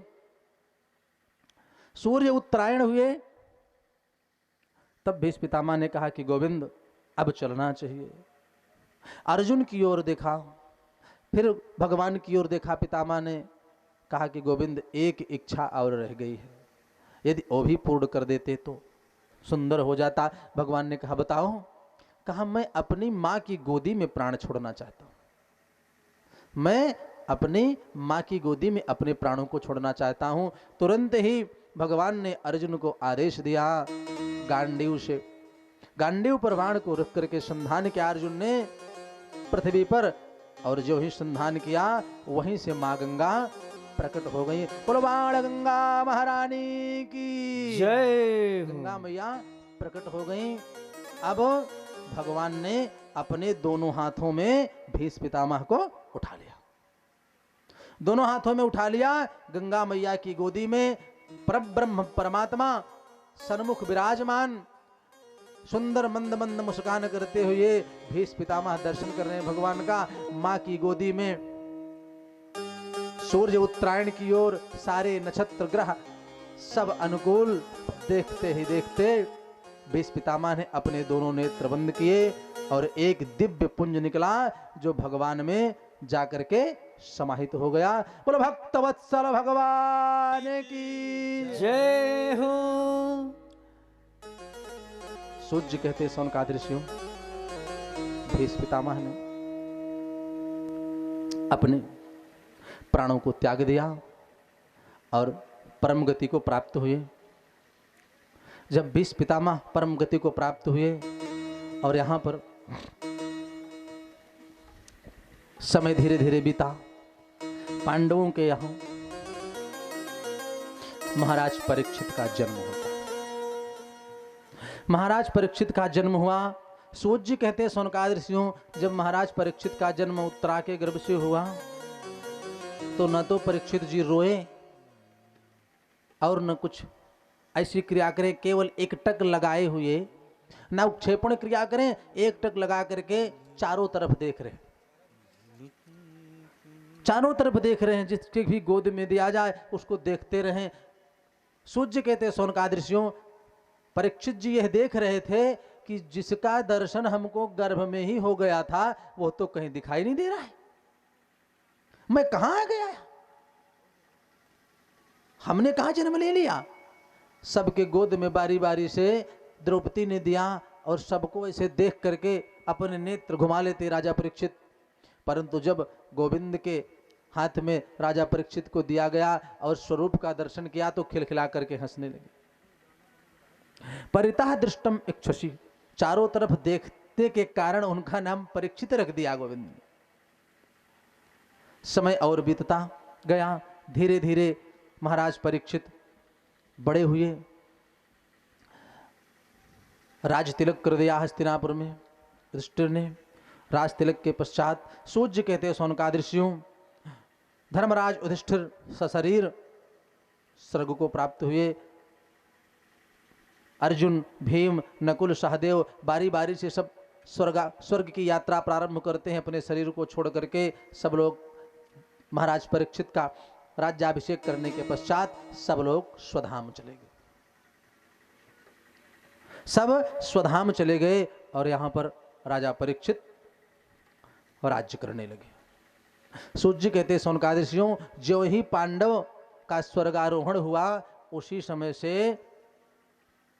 सूर्य उत्तरायण हुए, तब भीष्म पितामह ने कहा कि गोविंद अब चलना चाहिए। अर्जुन की ओर देखा, फिर भगवान की ओर देखा। पितामह ने कहा कि गोविंद एक इच्छा और रह गई है, यदि वो भी पूर्ण कर देते तो सुंदर हो जाता। भगवान ने कहा बताओ। कहा मैं अपनी माँ की गोदी में प्राण छोड़ना चाहता हूं, मैं अपनी माँ की गोदी में अपने प्राणों को छोड़ना चाहता हूं। तुरंत ही भगवान ने अर्जुन को आदेश दिया गांडीव से, गांडीव पर बाण को रख करके संधान किया अर्जुन ने पृथ्वी पर। और जो ही संधान किया वहीं से माँ गंगा प्रकट हो गई। बोलो बाण गंगा महारानी की जय। गंगा मैया प्रकट हो गई। अब भगवान ने अपने दोनों हाथों में भीष्म पितामह को उठा लिया, दोनों हाथों में उठा लिया। गंगा मैया की गोदी में परब्रह्म परमात्मा सन्मुख विराजमान, सुंदर मंद मंद मुस्कान करते हुए भीष्म पितामह दर्शन कर रहे हैं भगवान का। मां की गोदी में सूर्य उत्तरायण की ओर, सारे नक्षत्र ग्रह सब अनुकूल। देखते ही देखते भीष्म पितामह ने अपने दोनों नेत्र बंद किए और एक दिव्य पुंज निकला जो भगवान में जाकर के समाहित हो गया। बोलो भक्तवत्सल भगवान की जय हो। सूर्य कहते सौनकादि ऋषियों, भीष्म पितामह ने अपने प्राणों को त्याग दिया और परम गति को प्राप्त हुए। जब भीष्म पितामह परम गति को प्राप्त हुए और यहां पर समय धीरे धीरे बीता, पांडवों के यहां महाराज परीक्षित का जन्म होता है। महाराज परीक्षित का जन्म हुआ। सूत जी कहते हैं सौनकादि ऋषियों, जब महाराज परीक्षित का जन्म उत्तरा के गर्भ से हुआ तो न तो परीक्षित जी रोए और न कुछ ऐसी क्रिया करें, केवल एक टक लगाए हुए, न उपक्षेपण क्रिया करें, एक टक लगा करके चारों तरफ देख रहे, चारों तरफ देख रहे हैं, जिसके भी गोद में दिया जाए उसको देखते रहें। सूर्य कहते हैं सौनकादि ऋषियों, परीक्षित जी यह देख रहे थे कि जिसका दर्शन हमको गर्भ में ही हो गया था वो तो कहीं दिखाई नहीं दे रहा है, मैं कहां आ गया, हमने कहां जन्म ले लिया। सबके गोद में बारी बारी से द्रौपदी ने दिया और सबको ऐसे देख करके अपने नेत्र घुमा लेते राजा परीक्षित। परंतु जब गोविंद के हाथ में राजा परीक्षित को दिया गया और स्वरूप का दर्शन किया तो खिलखिला करके हंसने लगे। परितः दृष्टम इक्षसी, चारों तरफ देखते के कारण उनका नाम परीक्षित रख दिया गोविंद ने। समय और बीतता गया, धीरे धीरे महाराज परीक्षित बड़े हुए। राज तिलक कर दिया हस्तिनापुर में युधिष्ठिर ने। राज तिलक के पश्चात सूर्य कहते हैं सौनकादि ऋषियों, धर्मराज युधिष्ठिर सशरीर स्वर्ग को प्राप्त हुए। अर्जुन, भीम, नकुल, सहदेव बारी बारी से सब स्वर्ग की यात्रा प्रारंभ करते हैं अपने शरीर को छोड़ करके। सब लोग महाराज परीक्षित का राज्याभिषेक करने के पश्चात सब लोग स्वधाम चले गए, सब स्वधाम चले गए और यहां पर राजा परीक्षित राज्य करने लगे। सूर्य कहते सौनकादि ऋषियों, जो ही पांडव का स्वर्गारोहण हुआ उसी समय से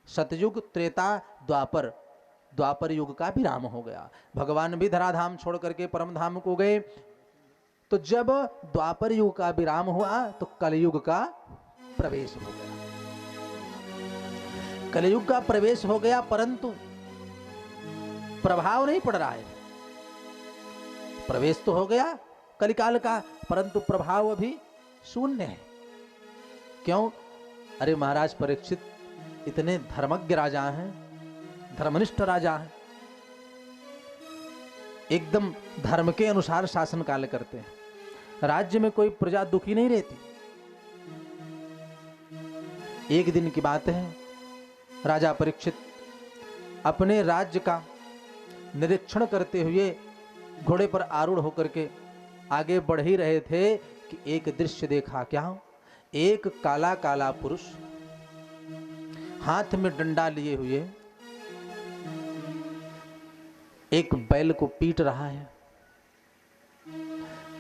सतयुग, त्रेता, द्वापर युग का विराम हो गया। भगवान भी धराधाम छोड़ करके परम धाम को गए। तो जब द्वापर युग का विराम हुआ तो कलयुग का प्रवेश हो गया। कलयुग का प्रवेश हो गया, परंतु प्रभाव नहीं पड़ रहा है। प्रवेश तो हो गया कलिकाल का, परंतु प्रभाव अभी शून्य है। क्यों? अरे महाराज परीक्षित इतने धर्मज्ञ राजा हैं, धर्मनिष्ठ राजा हैं, एकदम धर्म के अनुसार शासन कार्य करते हैं। राज्य में कोई प्रजा दुखी नहीं रहती। एक दिन की बात है, राजा परीक्षित अपने राज्य का निरीक्षण करते हुए घोड़े पर आरूढ़ होकर के आगे बढ़ ही रहे थे कि एक दृश्य देखा। क्या? एक काला काला पुरुष हाथ में डंडा लिए हुए एक बैल को पीट रहा है।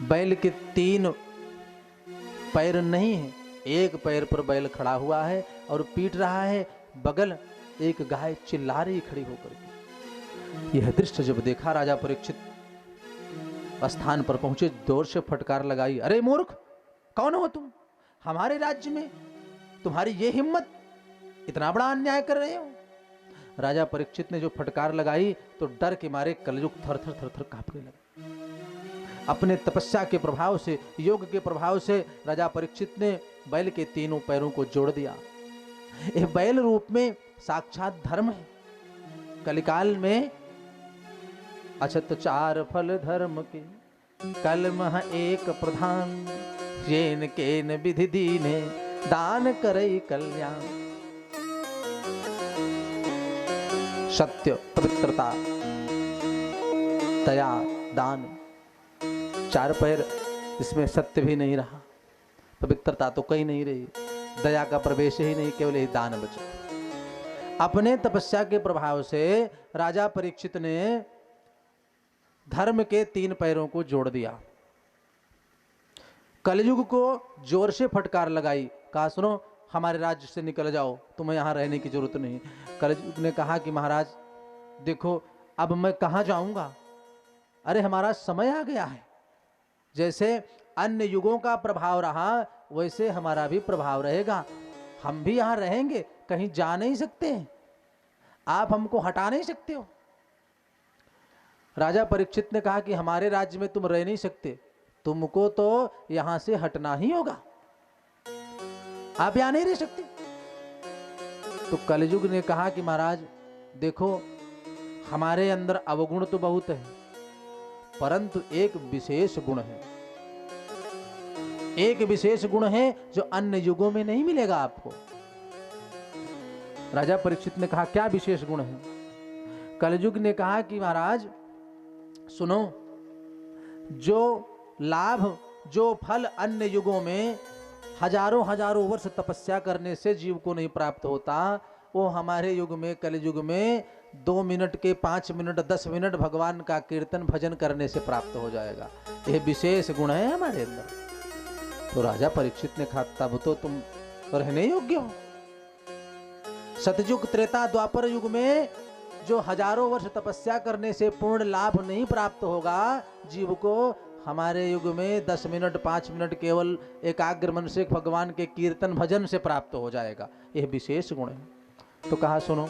बैल के 3 पैर नहीं है, एक पैर पर बैल खड़ा हुआ है और पीट रहा है। बगल एक गाय चिल्ला रही खड़ी होकर के। यह दृश्य जब देखा राजा परीक्षित स्थान पर पहुंचे, जोर से फटकार लगाई, अरे मूर्ख, कौन हो तुम? हमारे राज्य में तुम्हारी ये हिम्मत, इतना बड़ा अन्याय कर रहे हो। राजा परीक्षित ने जो फटकार लगाई तो डर के मारे कलयुग थर थर थर थर कांपने लगा। अपने तपस्या के प्रभाव से, योग के प्रभाव से राजा परीक्षित ने बैल के 3 पैरों को जोड़ दिया। यह बैल रूप में साक्षात धर्म है। कलिकाल में अछत चार फल धर्म के, कलम एक प्रधान, जेन केन विधि दीने, दान करई कल्याण। सत्य, पवित्रता, दया, दान, चार पैर, इसमें सत्य भी नहीं रहा, पवित्रता तो कहीं नहीं रही, दया का प्रवेश ही नहीं, केवल ही दान बचा। अपने तपस्या के प्रभाव से राजा परीक्षित ने धर्म के 3 पैरों को जोड़ दिया। कलयुग को जोर से फटकार लगाई, कहा सुनो हमारे राज्य से निकल जाओ, तुम्हें यहाँ रहने की जरूरत नहीं। कलयुग ने कहा कि महाराज देखो अब मैं कहाँ जाऊंगा, अरे हमारा समय आ गया है। जैसे अन्य युगों का प्रभाव रहा वैसे हमारा भी प्रभाव रहेगा, हम भी यहाँ रहेंगे, कहीं जा नहीं सकते, आप हमको हटा नहीं सकते हो। राजा परीक्षित ने कहा कि हमारे राज्य में तुम रह नहीं सकते, तुमको तो यहां से हटना ही होगा, आप यहां नहीं रह सकते। तो कलयुग ने कहा कि महाराज देखो हमारे अंदर अवगुण तो बहुत है, परंतु एक विशेष गुण है, एक विशेष गुण है जो अन्य युगों में नहीं मिलेगा आपको। राजा परीक्षित ने कहा क्या विशेष गुण है? कलयुग ने कहा कि महाराज सुनो, जो लाभ जो फल अन्य युगों में हजारों हजारों वर्ष तपस्या करने से जीव को नहीं प्राप्त होता, वो हमारे युग में कलयुग में 2 मिनट के 5 मिनट 10 मिनट भगवान का कीर्तन भजन करने से प्राप्त हो जाएगा। यह विशेष गुण है हमारे अंदर। तो राजा परीक्षित ने कहा तब तो तुम रहने योग्य हो। सतयुग त्रेता द्वापर युग में जो हजारों वर्ष तपस्या करने से पूर्ण लाभ नहीं प्राप्त होगा जीव को, हमारे युग में 10 मिनट 5 मिनट केवल एकाग्र मन से भगवान के कीर्तन भजन से प्राप्त हो जाएगा। यह विशेष गुण है। तो कहा सुनो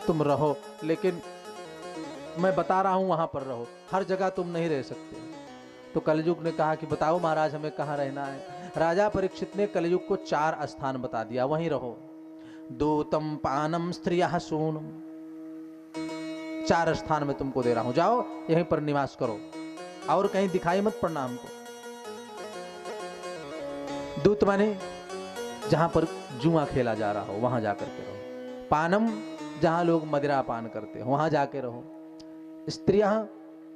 तुम रहो, लेकिन मैं बता रहा हूं वहां पर रहो, हर जगह तुम नहीं रह सकते। तो कलयुग ने कहा कि बताओ महाराज हमें कहाँ रहना है। राजा परीक्षित ने कलयुग को 4 स्थान बता दिया, वहीं रहो। दूतम पानम स्त्रियः सूनम, 4 स्थान में तुमको दे रहा हूं, जाओ यहीं पर निवास करो और कहीं दिखाई मत पड़ना हमको। दूत माने जहां पर जुआ खेला जा रहा हो वहां जाकर के रहो। पानम जहां लोग मदिरा पान करते हो वहां जाके रहो। स्त्रियां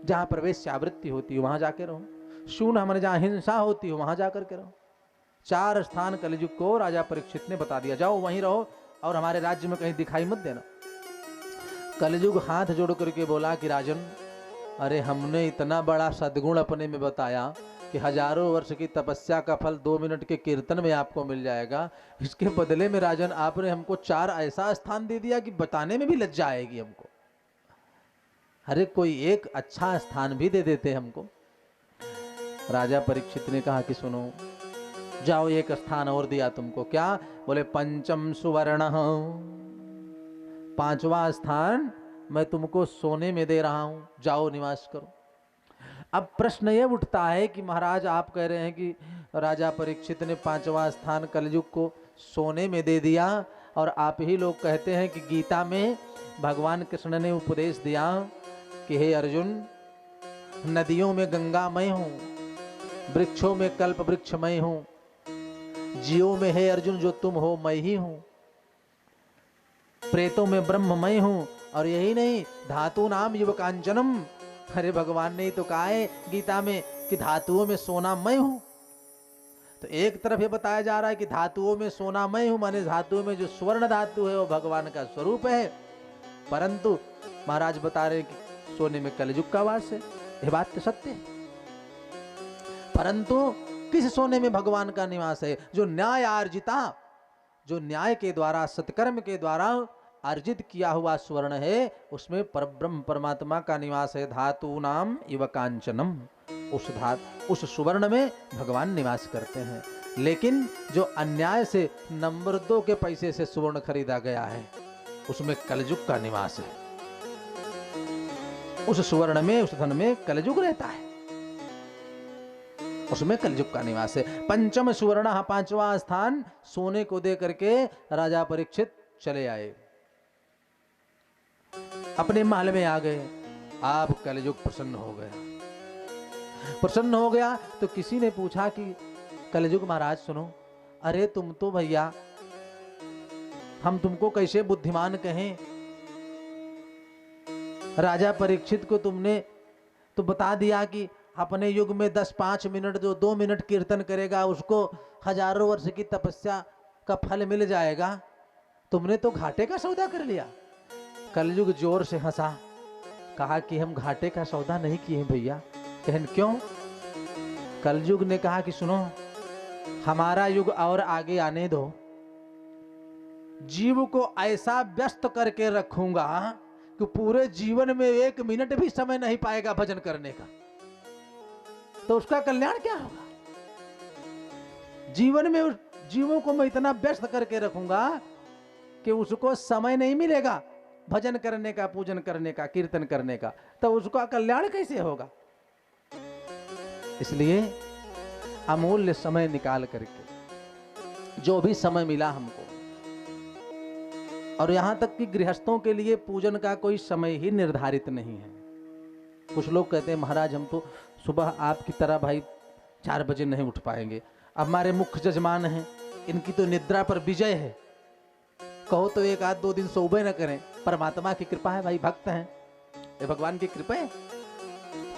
जहां प्रवेश्यावृत्ति होती है वहां जाके रहो। शून हमारे जहां हिंसा होती है वहां जाकर के रहो। 4 स्थान कलयुग को राजा परीक्षित ने बता दिया, जाओ वहीं रहो और हमारे राज्य में कहीं दिखाई मत देना। कलयुग हाथ जोड़ करके बोला कि राजन, अरे हमने इतना बड़ा सद्गुण अपने में बताया कि हजारों वर्ष की तपस्या का फल 2 मिनट के कीर्तन में आपको मिल जाएगा, इसके बदले में राजन आपने हमको 4 ऐसा स्थान दे दिया कि बताने में भी लज्जा आएगी हमको। अरे कोई एक अच्छा स्थान भी दे देते हमको। राजा परीक्षित ने कहा कि सुनो, जाओ एक स्थान और दिया तुमको। क्या? बोले पंचम सुवर्ण, 5वां स्थान मैं तुमको सोने में दे रहा हूं, जाओ निवास करो। अब प्रश्न ये उठता है कि महाराज आप कह रहे हैं कि राजा परीक्षित ने 5वां स्थान कलयुग को सोने में दे दिया, और आप ही लोग कहते हैं कि गीता में भगवान कृष्ण ने उपदेश दिया कि हे अर्जुन, नदियों में गंगा मैं हूं, वृक्षों में कल्प वृक्ष मैं हूं, जीवों में हे अर्जुन जो तुम हो मैं ही हूं, प्रेतों में ब्रह्म मैं हूं, और यही नहीं धातु नाम युवकांचनम। अरे भगवान ने तो कहा है गीता में कि धातुओं में सोना मैं हूं। तो एक तरफ ये बताया जा रहा है कि धातुओं में सोना मैं हूं, माने धातुओं में जो स्वर्ण धातु है वो भगवान का स्वरूप है, परंतु महाराज बता रहे कि सोने में कलयुग का वास है। यह बात तो सत्य है, परंतु किस सोने में भगवान का निवास है? जो न्याय आर्जिता, जो न्याय के द्वारा सत्कर्म के द्वारा अर्जित किया हुआ स्वर्ण है, उसमें परब्रह्म परमात्मा का निवास है। धातु नाम इव कांचनम, उस सुवर्ण में भगवान निवास करते हैं। लेकिन जो अन्याय से नंबर 2 के पैसे से सुवर्ण खरीदा गया है उसमें कलयुग का निवास है। उस सुवर्ण में, उस धन में कलयुग रहता है, उसमें कलयुग का निवास है। पंचम सुवर्ण, 5वां स्थान सोने को दे करके राजा परीक्षित चले आए, अपने महल में आ गए आप कलयुग प्रसन्न हो गया। प्रसन्न हो गया तो किसी ने पूछा कि कलयुग महाराज सुनो, अरे तुम तो भैया, हम तुमको कैसे बुद्धिमान कहें? राजा परीक्षित को तुमने तो बता दिया कि अपने युग में 10-5 मिनट जो 2 मिनट कीर्तन करेगा उसको हजारों वर्ष की तपस्या का फल मिल जाएगा। तुमने तो घाटे का सौदा कर लिया। कलयुग जोर से हंसा, कहा कि हम घाटे का सौदा नहीं किए हैं भैया। कहन क्यों? कलयुग ने कहा कि सुनो, हमारा युग और आगे आने दो, जीव को ऐसा व्यस्त करके रखूंगा कि पूरे जीवन में 1 मिनट भी समय नहीं पाएगा भजन करने का। तो उसका कल्याण क्या होगा? जीवन में उस जीवों को मैं इतना व्यस्त करके रखूंगा कि उसको समय नहीं मिलेगा भजन करने का, पूजन करने का, कीर्तन करने का। तो उसका कल्याण कैसे होगा? इसलिए अमूल्य समय निकाल करके जो भी समय मिला हमको, और यहां तक कि गृहस्थों के लिए पूजन का कोई समय ही निर्धारित नहीं है। कुछ लोग कहते हैं महाराज हम तो सुबह आपकी तरह भाई 4 बजे नहीं उठ पाएंगे, अब हमारे मुख्य जजमान हैं, इनकी तो निद्रा पर विजय है, कहो तो 1-2 दिन सोबे न करें। परमात्मा की कृपा है भाई, भक्त हैं, ये भगवान की कृपा है,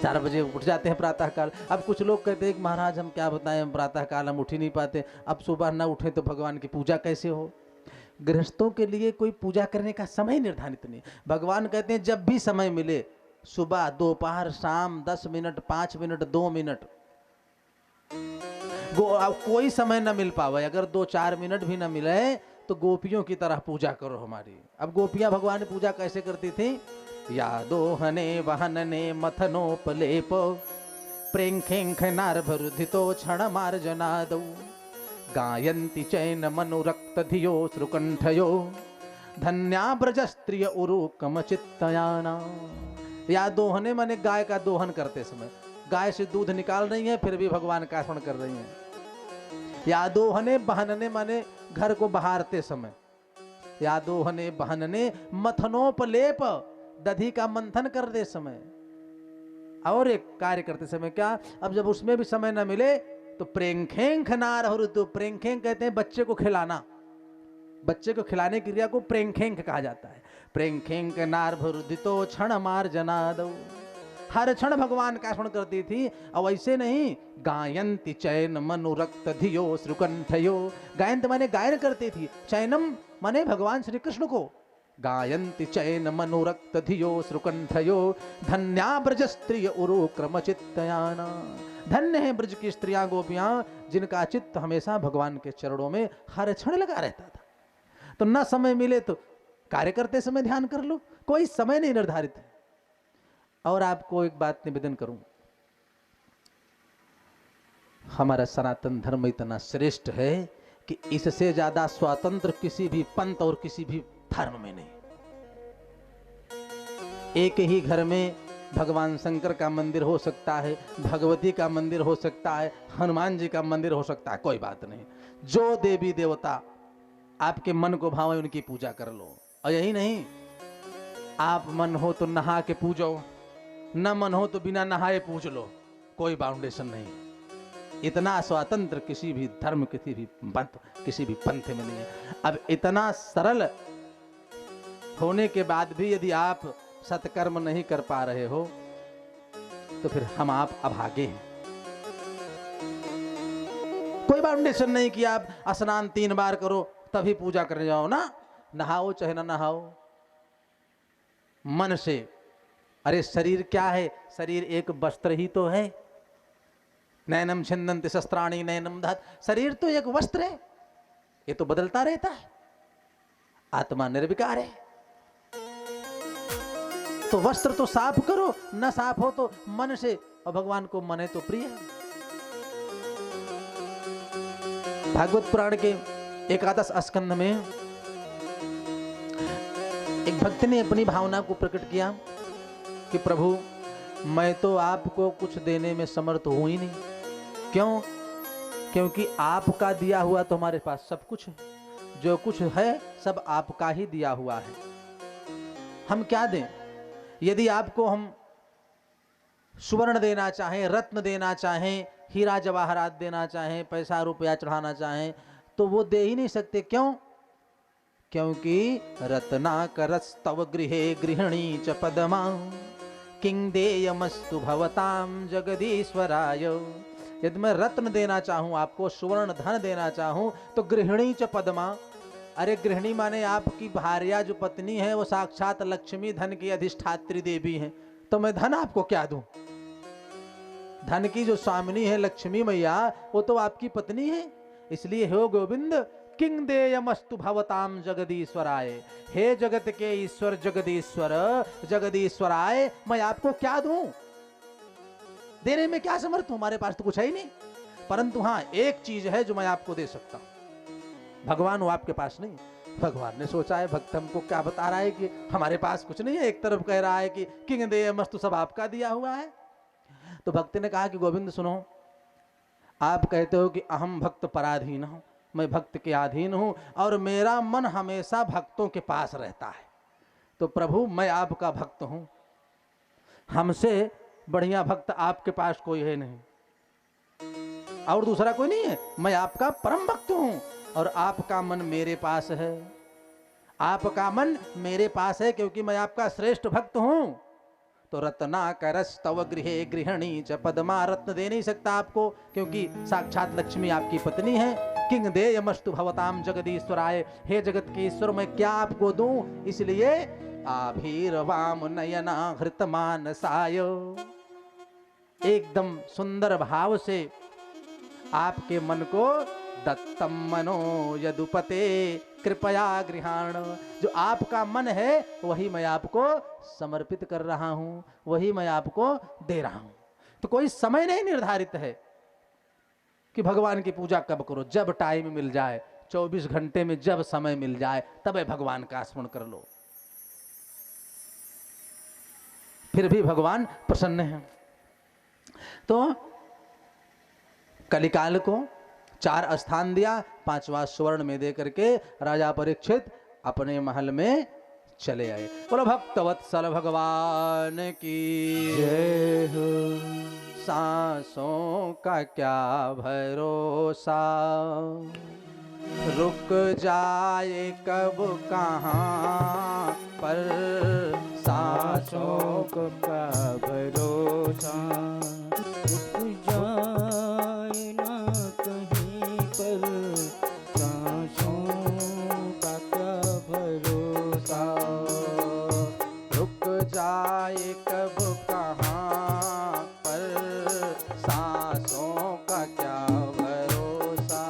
4 बजे उठ जाते हैं प्रातः काल। अब कुछ लोग कहते हैं कि महाराज हम क्या बताएं, प्रातः काल हम उठ ही नहीं पाते, अब सुबह ना उठे तो भगवान की पूजा कैसे हो? गृहस्थों के लिए कोई पूजा करने का समय निर्धारित नहीं। भगवान कहते हैं जब भी समय मिले, सुबह, दोपहर, शाम, 10 मिनट, 5 मिनट, 2 मिनट, कोई समय न मिल पावे, अगर 2-4 मिनट भी न मिले तो गोपियों की तरह पूजा करो हमारी। अब गोपियां भगवान की पूजा कैसे करती थी? या दोहने वहनने मथनोपलेप प्रेंखेंख नारभरुधितो क्षण मार्जनादौ गायन्ति चैन मनुरक्त धियो श्रुकंठयो धन्या ब्रज स्त्रिय उरुकम चित्तयाना। या दोहने माने गाय का दोहन करते समय, गाय से दूध निकाल रही है फिर भी भगवान का स्मरण कर रही है। या दोहने बहनने माने घर को बहारते समय, या दोहने बहनने मथनोपलेप दधी का मंथन करते समय, और एक कार्य करते समय क्या, अब जब उसमें भी समय न मिले तो प्रेंखेंख नारहरु, तो प्रेंखेंख कहते हैं बच्चे को खिलाना, बच्चे को खिलाने की क्रिया को प्रेंखेंख कहा जाता है। प्रेंखेंख नारभरुदितो क्षण मार्जनादौ, हर क्षण भगवान का स्मरण करती थी। और वैसे नहीं, गायन्ति चैन मनुरक्त धियो श्रुकंठयो, गायंत माने गायन करती थी, चैनम माने भगवान श्री कृष्ण को, गायन्ति चैन मनुरक्त धियो श्रुकंठयो धन्या ब्रज स्त्रिय उरुक्रम चित्तयाना। धन्य है ब्रज की स्त्रियां, गोपियां, जिनका चित्त हमेशा भगवान के चरणों में हर क्षण लगा रहता था। तो न समय मिले तो कार्य करते समय ध्यान कर लो, कोई समय नहीं निर्धारित है। और आपको एक बात निवेदन करूं, हमारा सनातन धर्म इतना श्रेष्ठ है कि इससे ज्यादा स्वतंत्र किसी भी पंथ और किसी भी धर्म में नहीं। एक ही घर में भगवान शंकर का मंदिर हो सकता है, भगवती का मंदिर हो सकता है, हनुमान जी का मंदिर हो सकता है, कोई बात नहीं। जो देवी देवता आपके मन को भावे उनकी पूजा कर लो। और यही नहीं, आप मन हो तो नहा के पूजो, न मन हो तो बिना नहाए पूज लो, कोई बाउंडेशन नहीं। इतना स्वतंत्र किसी भी धर्म, किसी भी पंथ, किसी भी पंथ में नहीं है। अब इतना सरल होने के बाद भी यदि आप सत्कर्म नहीं कर पा रहे हो तो फिर हम आप अभागे हैं। कोई बाउंडेशन नहीं कि आप स्नान 3 बार करो तभी पूजा करने जाओ ना, नहाओ चाहे ना नहाओ, मन से। अरे शरीर क्या है? शरीर एक वस्त्र ही तो है। नैनम छिन्दन्ति शस्त्राणि नैनम दहत, शरीर तो एक वस्त्र है, ये तो बदलता रहता है। आत्मा निर्विकार है, तो वस्त्र तो साफ करो, न साफ हो तो मन से, और भगवान को मन है तो प्रिय है। भागवत पुराण के 11 स्कंध में एक भक्त ने अपनी भावना को प्रकट किया कि प्रभु मैं तो आपको कुछ देने में समर्थ हूं ही नहीं। क्यों? क्योंकि आपका दिया हुआ तो हमारे पास सब कुछ है, जो कुछ है सब आपका ही दिया हुआ है। हम क्या दें? यदि आपको हम सुवर्ण देना चाहें, रत्न देना चाहें, हीरा जवाहरात देना चाहें, पैसा रुपया चढ़ाना चाहें, तो वो दे ही नहीं सकते। क्यों? क्योंकि रत्नाकरस्तव गृहे गृहिणी च पदमा किं देयमस्तु भवताम जगदीश्वराय। यदि मैं रत्न देना चाहूं आपको, सुवर्ण धन देना चाहूं, तो गृहिणी च पदमा, अरे गृहिणी माने आपकी भार्या जो पत्नी है वो साक्षात लक्ष्मी, धन की अधिष्ठात्री देवी है, तो मैं धन आपको क्या दूं? धन की जो स्वामिनी है लक्ष्मी मैया, वो तो आपकी पत्नी है। इसलिए हो गोविंद, किंग देयमस्तु भवताम जगदीश्वराय, हे जगत के ईश्वर जगदीश्वर जगदीश्वराय, मैं आपको क्या दूं? देने में क्या समर्थ हूं? हमारे पास तो कुछ है ही नहीं। परंतु हाँ, एक चीज है जो मैं आपको दे सकता हूं। भगवान वो आपके पास नहीं। भगवान ने सोचा है भक्त हमको क्या बता रहा है कि हमारे पास कुछ नहीं है। एक तरफ कह रहा है कि किंग देयमस्तु, सब आपका दिया हुआ है। तो भक्त ने कहा कि गोविंद सुनो, आप कहते हो कि अहम भक्त पराधीन हूं, मैं भक्त के अधीन हूं और मेरा मन हमेशा भक्तों के पास रहता है। तो प्रभु मैं आपका भक्त हूं, हमसे बढ़िया भक्त आपके पास कोई है नहीं और दूसरा कोई नहीं है। मैं आपका परम भक्त हूं और आपका मन मेरे पास है। आपका मन मेरे पास है क्योंकि मैं आपका श्रेष्ठ भक्त हूं। तो रत्नाकरस्तव गृहे गृहिणी च पदमा, रत्न दे नहीं सकता आपको क्योंकि साक्षात लक्ष्मी आपकी पत्नी है। किंग देयमस्तु भवताम जगदीश्वराय, हे जगत के ईश्वर मैं क्या आपको दूं? इसलिए आभीरवाम नयना हृतमानसाय, एकदम सुंदर भाव से आपके मन को दत्तम मनो यदुपते कृपया गृहाण, जो आपका मन है वही मैं आपको समर्पित कर रहा हूं, वही मैं आपको दे रहा हूं। तो कोई समय नहीं निर्धारित है कि भगवान की पूजा कब करो, जब टाइम मिल जाए, 24 घंटे में जब समय मिल जाए तब भगवान का स्मरण कर लो, फिर भी भगवान प्रसन्न है। तो कलिकाल को 4 स्थान दिया, 5वां स्वर्ण में दे करके राजा परीक्षित अपने महल में चले आए। बोलो भक्तवत्सल भगवान की जय हो। सांसों का क्या भरोसा, रुक जाए कब कहाँ पर, सांसों का भरोसा, रुक जाए ना कहीं पर, सांसों का क्या भरोसा, रुक जाए कब कहाँ पर, सांसों का क्या भरोसा,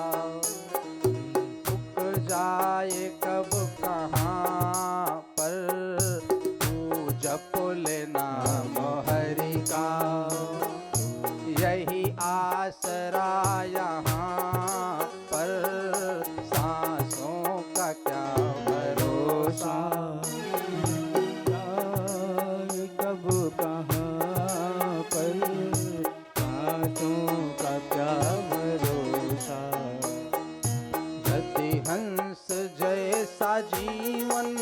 रुक जाए कब कहाँ पर, तू जप लेना हरि का, यही आसरा यहाँ पर, सांसों का क्या भरोसा, कब कहाँ पर, सांसों का क्या भरोसा। यदि हंस जैसा जीवन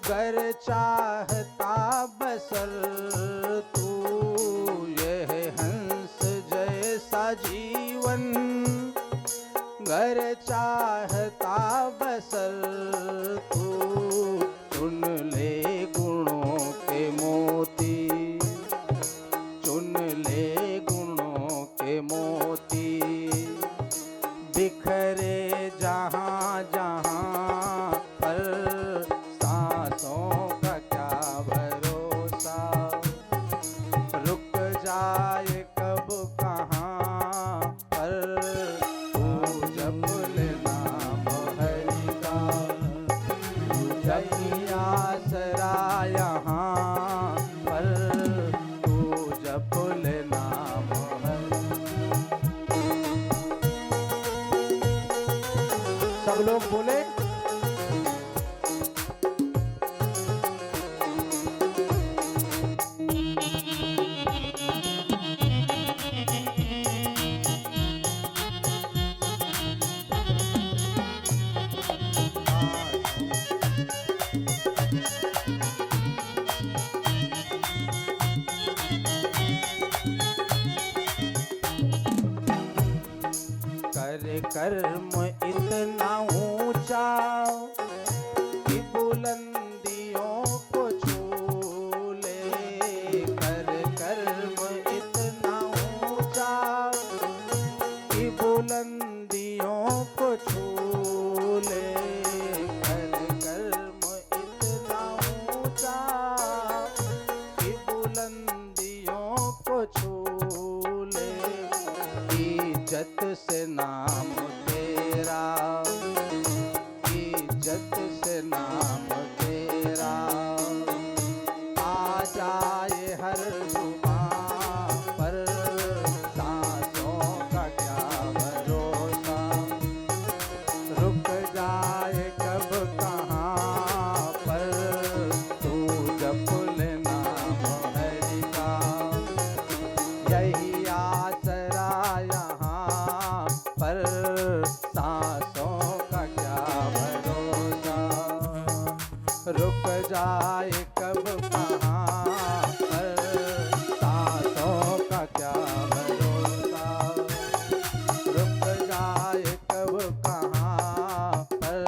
गर चाहता बसर, तू यह हंस जैसा जीवन गर चाहता बसर, तू चुन ले गुणों के मोती, चुन ले गुणों के मोती, बिखरे जहाँ जहाँ पर, सांसों का क्या भरोसा, रुक जाए कब कहाँ पर, तू जप ले नाम हरि का, यही आसरा यहाँ पर, तू जप ले नाम हरि। सब लोग बोले कर कर्म इतना ऊंचा कि बुलंदियों को छू ले। कर कर्म इतना ऊंचा कि बुलंदियों को छू ले। कर कर्म इतना ऊंचा कि बुलंदियों को छू ले। इज्जत से नाम तेरा, इज्जत से नाम तेरा आ जाए हर जुबां पर। सांसों का क्या भरोसा, रुक जाए कब कहाँ पर। तू जप ले नाम हरि का, यही आसरा यहाँ पर। सांसों का क्या भरोसा, रुक जाए कब कहाँ पर। सांसों का क्या भरोसा, रुक जाए कब कहाँ पर।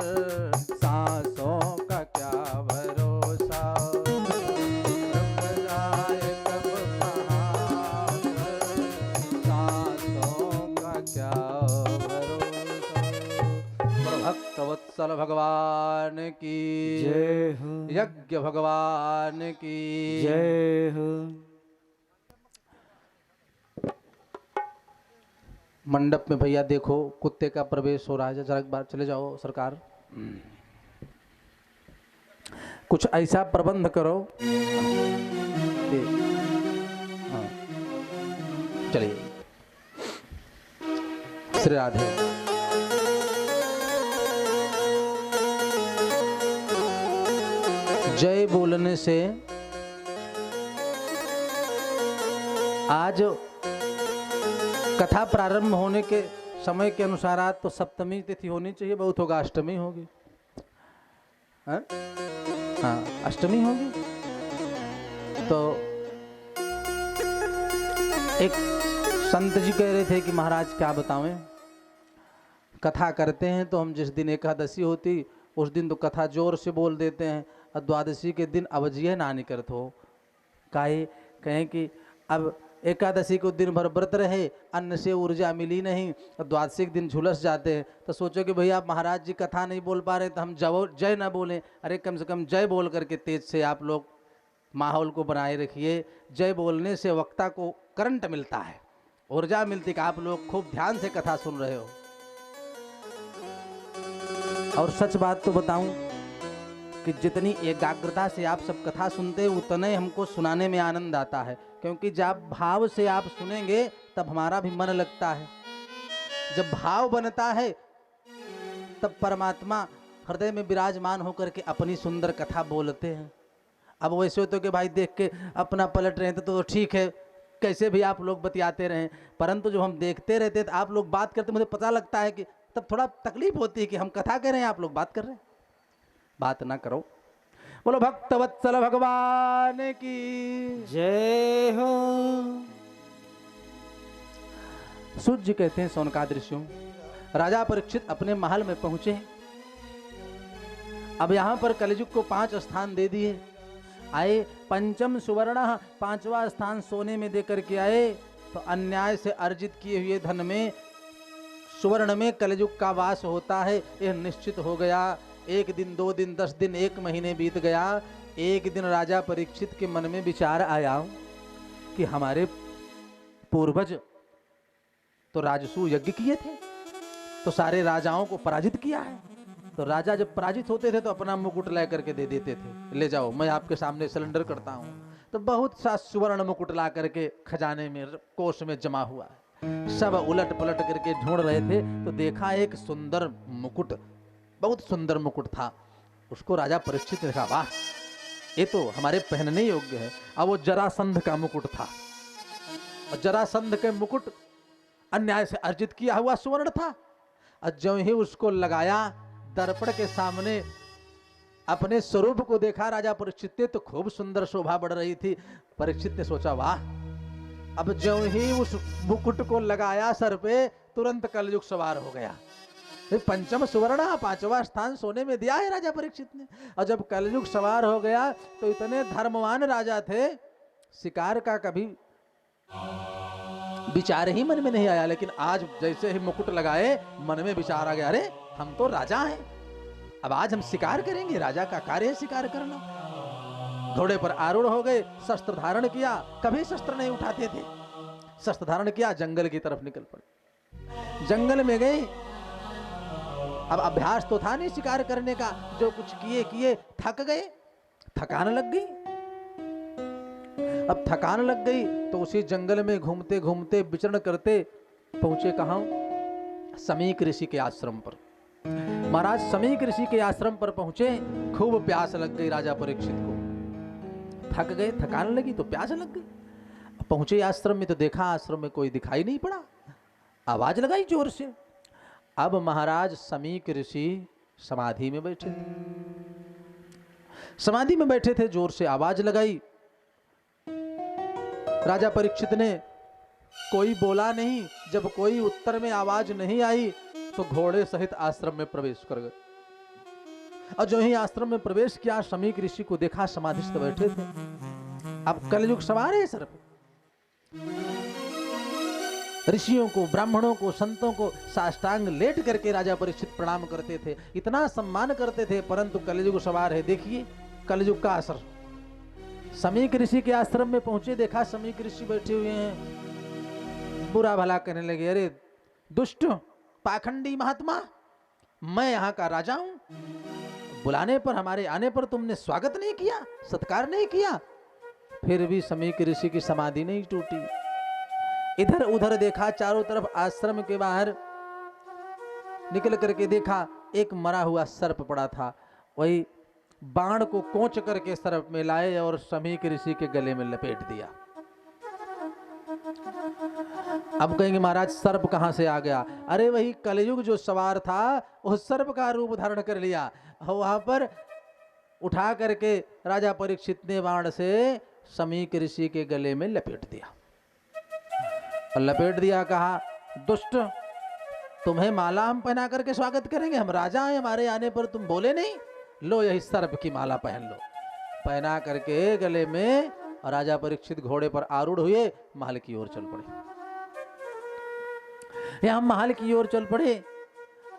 सांसों का क्या भरोसा, रुक जाए कब कहाँ पर। सांसों का क्या भरोसा। भक्तवत्सल भगवान की जय हो, यज्ञ भगवान की जय हो। मंडप में भैया देखो कुत्ते का प्रवेश हो रहा है, जरा एक बार चले जाओ सरकार। कुछ ऐसा प्रबंध करो कि हाँ, चलिए। श्री राधे। जय बोलने से आज कथा प्रारंभ होने के समय के अनुसार आज तो सप्तमी तिथि होनी चाहिए, बहुत होगा अष्टमी होगी। हाँ अष्टमी होगी। तो एक संत जी कह रहे थे कि महाराज क्या बतावें, कथा करते हैं तो हम जिस दिन एकादशी होती उस दिन तो कथा जोर से बोल देते हैं, और द्वादशी के दिन अवजिय ना निकलत हो। कहें कि अब एकादशी को दिन भर व्रत रहे, अन्न से ऊर्जा मिली नहीं, और द्वादशी के दिन झुलस जाते हैं। तो सोचो कि भैया महाराज जी कथा नहीं बोल पा रहे तो हम जय ना बोलें। अरे कम से कम जय बोल करके तेज से आप लोग माहौल को बनाए रखिए। जय बोलने से वक्ता को करंट मिलता है, ऊर्जा मिलती है कि आप लोग खूब ध्यान से कथा सुन रहे हो। और सच बात तो बताऊं कि जितनी एकाग्रता से आप सब कथा सुनते हैं उतने हमको सुनाने में आनंद आता है, क्योंकि जब भाव से आप सुनेंगे तब हमारा भी मन लगता है। जब भाव बनता है तब परमात्मा हृदय में विराजमान होकर के अपनी सुंदर कथा बोलते हैं। अब वैसे हो तो कि भाई देख के अपना पलट रहे थे तो ठीक है, कैसे भी आप लोग बतियाते रहें, परंतु जब हम देखते रहते तो आप लोग बात करते मुझे पता लगता है कि तब थोड़ा तकलीफ होती है कि हम कथा कर रहे हैं, आप लोग बात कर रहे हैं। बात ना करो। बोलो भक्तवत्सल भगवान की जय हो। सूत जी कहते हैं सौनकादृश्यों, राजा परीक्षित अपने महल में पहुंचे। अब यहां पर कलयुग को 5 स्थान दे दिए। आए पंचम सुवर्ण, 5वां स्थान सोने में देकर के आए। तो अन्याय से अर्जित किए हुए धन में, सुवर्ण में कलयुग का वास होता है, यह निश्चित हो गया। 1 दिन 2 दिन 10 दिन 1 महीने बीत गया। एक दिन राजा परीक्षित के मन में विचार आया कि हमारे पूर्वज तो राजसू यज्ञ किए थे, तो सारे राजाओं को पराजित किया है। तो राजा जब पराजित होते थे तो अपना मुकुट ला करके दे देते थे, ले जाओ मैं आपके सामने सरेंडर करता हूँ। तो बहुत सा सुवर्ण मुकुट ला करके खजाने में कोष में जमा हुआ है। सब उलट पलट करके ढूंढ रहे थे तो देखा एक सुंदर मुकुट, बहुत सुंदर मुकुट था। उसको राजा परीक्षित ने कहा, वाह ये तो हमारे पहनने योग्य है। अब वो जरासंध का मुकुट था, और जरासंध के मुकुट अन्याय से अर्जित किया हुआ सुवर्ण था। और जो ही उसको लगाया दर्पण के सामने, अपने स्वरूप को देखा राजा परीक्षित ने, तो खूब सुंदर शोभा बढ़ रही थी। परीक्षित ने सोचा, वाह। अब जो ही उस मुकुट को लगाया सर पे तुरंत कलयुग सवार हो गया। ये पंचम सुवर्ण, पांचवा स्थान सोने में दिया है राजा परीक्षित ने। और जब कलयुग सवार हो गया तो इतने धर्मवान राजा थे, शिकार का कभी विचार ही मन में नहीं आया। लेकिन आज जैसे ही मुकुट लगाए मन में विचार आ गया, अरे हम तो राजा हैं, अब आज हम शिकार करेंगे। राजा का कार्य है शिकार करना। घोड़े पर आरूढ़ हो गए, शस्त्र धारण किया, कभी शस्त्र नहीं उठाते थे, शस्त्र धारण किया, जंगल की तरफ निकल पड़े। जंगल में गए, अब अभ्यास तो था नहीं शिकार करने का, जो कुछ किए किए थक गए, थकान लग गई। अब थकान लग गई तो उसी जंगल में घूमते घूमते विचरण करते पहुंचे कहां? समीक ऋषि के आश्रम पर। महाराज समीक ऋषि के आश्रम पर पहुंचे, खूब प्यास लग गई राजा परीक्षित को। थक गए, थकान लगी तो प्यास लग गई। पहुंचे आश्रम में तो देखा आश्रम में कोई दिखाई नहीं पड़ा। आवाज लगाई जोर से। अब महाराज समीक ऋषि समाधि में बैठे थे, समाधि में बैठे थे, जोर से आवाज लगाई। राजा परीक्षित ने कोई बोला नहीं। जब कोई उत्तर में आवाज नहीं आई तो घोड़े सहित आश्रम में प्रवेश कर गए। और जो ही आश्रम में प्रवेश किया, समीक ऋषि को देखा समाधिस्थ बैठे थे। अब कलयुग सवार है सर पे। ऋषियों को, ब्राह्मणों को, संतों को साष्टांग लेट करके राजा परीक्षित प्रणाम करते थे, इतना सम्मान करते थे। परंतु कलयुग सवार है, देखिए कलयुग का असर। समीक ऋषि के आश्रम में पहुंचे, देखा समीक ऋषि बैठे हुए हैं। बुरा भला कहने लगे, अरे दुष्ट पाखंडी महात्मा, मैं यहाँ का राजा हूं, बुलाने पर, हमारे आने पर तुमने स्वागत नहीं किया, सत्कार नहीं किया। फिर भी समीक ऋषि की समाधि नहीं टूटी। इधर उधर देखा, चारों तरफ आश्रम के बाहर निकल करके देखा, एक मरा हुआ सर्प पड़ा था। वही बाण को कोंच करके सर्प में लाए और समीक ऋषि के गले में लपेट दिया। अब कहेंगे महाराज सर्प कहां से आ गया? अरे वही कलयुग जो सवार था उस सर्प का रूप धारण कर लिया। वहां पर उठा करके राजा परीक्षित ने बाण से समीक ऋषि के गले में लपेट दिया। और लपेट दिया, कहा दुष्ट, तुम्हें माला हम पहना करके स्वागत करेंगे, हम राजा हैं, हमारे आने पर तुम बोले नहीं, लो यही सर्प की माला पहन लो। पहना करके गले में, और राजा परीक्षित घोड़े पर आरूढ़ हुए, महल की ओर चल पड़े। यहां महल की ओर चल पड़े।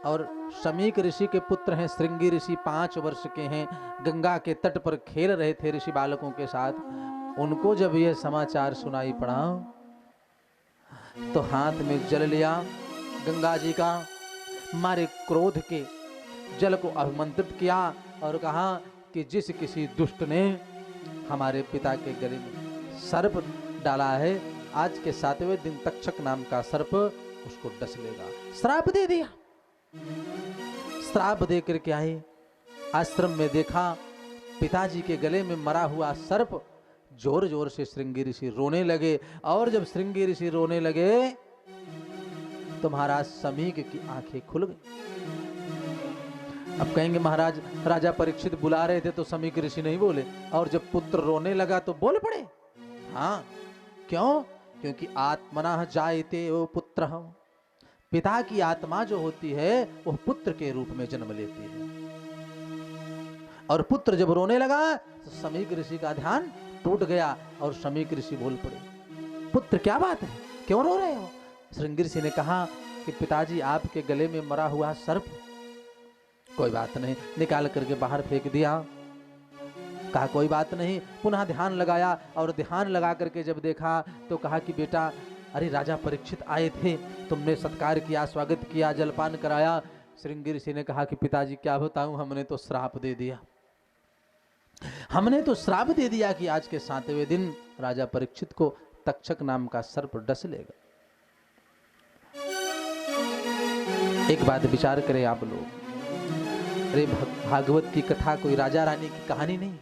और समीक ऋषि के पुत्र हैं श्रृंगी ऋषि, 5 वर्ष के हैं, गंगा के तट पर खेल रहे थे ऋषि बालकों के साथ। उनको जब यह समाचार सुनाई पड़ा तो हाथ में जल लिया गंगा जी का, मारे क्रोध के जल को अभिमंत्रित किया और कहा कि जिस किसी दुष्ट ने हमारे पिता के गले में सर्प डाला है, आज के 7वें दिन तक्षक नाम का सर्प उसको डस लेगा। श्राप दे दिया। श्राप दे करके आए, आश्रम में देखा पिताजी के गले में मरा हुआ सर्प। जोर जोर से श्रृंगी ऋषि रोने लगे। और जब श्रृंगी ऋषि रोने लगे तो महाराज समीक की आंखें खुल गई। अब कहेंगे महाराज राजा परीक्षित बुला रहे थे तो समीक ऋषि नहीं बोले, और जब पुत्र रोने लगा तो बोल पड़े। हाँ, क्यों? क्योंकि आत्मना जायते वो पुत्र, पिता की आत्मा जो होती है वह पुत्र के रूप में जन्म लेती है। और पुत्र जब रोने लगा तो समीक ऋषि का ध्यान टूट गया और समीक ऋषि बोल पड़े, पुत्र क्या बात है, क्यों रो रहे हो? श्रृंगी ऋषि ने कहा कि पिताजी आपके गले में मरा हुआ सर्प, कोई बात नहीं, निकाल करके बाहर फेंक दिया। कहा कोई बात नहीं। पुनः ध्यान लगाया और ध्यान लगा करके जब देखा तो कहा कि बेटा, अरे राजा परीक्षित आए थे, तुमने सत्कार किया, स्वागत किया, जलपान कराया। श्रृंगी ऋषि ने कहा कि पिताजी क्या बताऊं, हमने तो श्राप दे दिया, हमने तो श्राप दे दिया कि आज के 7वें दिन राजा परीक्षित को तक्षक नाम का सर्प डस लेगा। एक बात विचार करें आप लोग, अरे भागवत की कथा कोई राजा रानी की कहानी नहीं,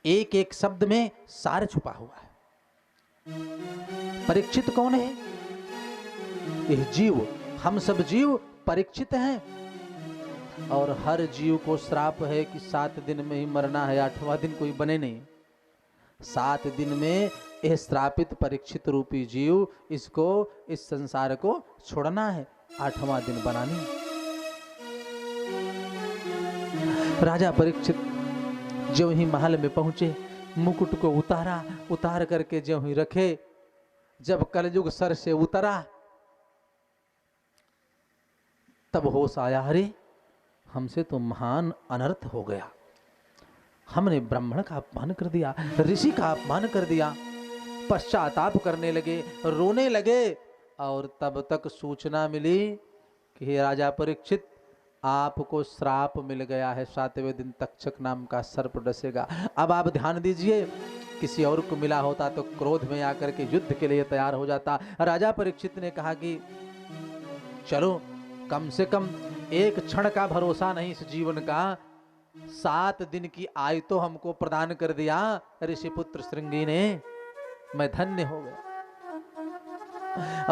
एक एक शब्द में सार छुपा हुआ है। परीक्षित कौन है? यह जीव, हम सब जीव परीक्षित हैं। और हर जीव को श्राप है कि 7 दिन में ही मरना है, 8वां दिन कोई बने नहीं। 7 दिन में ये श्रापित परीक्षित रूपी जीव, इसको इस संसार को छोड़ना है, 8वां दिन बनानी। राजा परीक्षित जो ही महल में पहुंचे, मुकुट को उतारा, उतार करके जो ही रखे, जब कलयुग सर से उतरा तब होश आया, अरे हमसे तो महान अनर्थ हो गया, हमने ब्राह्मण का अपमान कर दिया, ऋषि का अपमान कर दिया। पश्चाताप करने लगे, रोने लगे, और तब तक सूचना मिली कि हे राजा परीक्षित, आपको श्राप मिल गया है, 7वें दिन तक्षक नाम का सर्प डसेगा। अब आप ध्यान दीजिए, किसी और को मिला होता तो क्रोध में आकर के युद्ध के लिए तैयार हो जाता। राजा परीक्षित ने कहा कि चलो, कम से कम एक क्षण का भरोसा नहीं इस जीवन का, 7 दिन की आयु तो हमको प्रदान कर दिया ऋषिपुत्र श्रृंगी ने, मैं धन्य हो गया।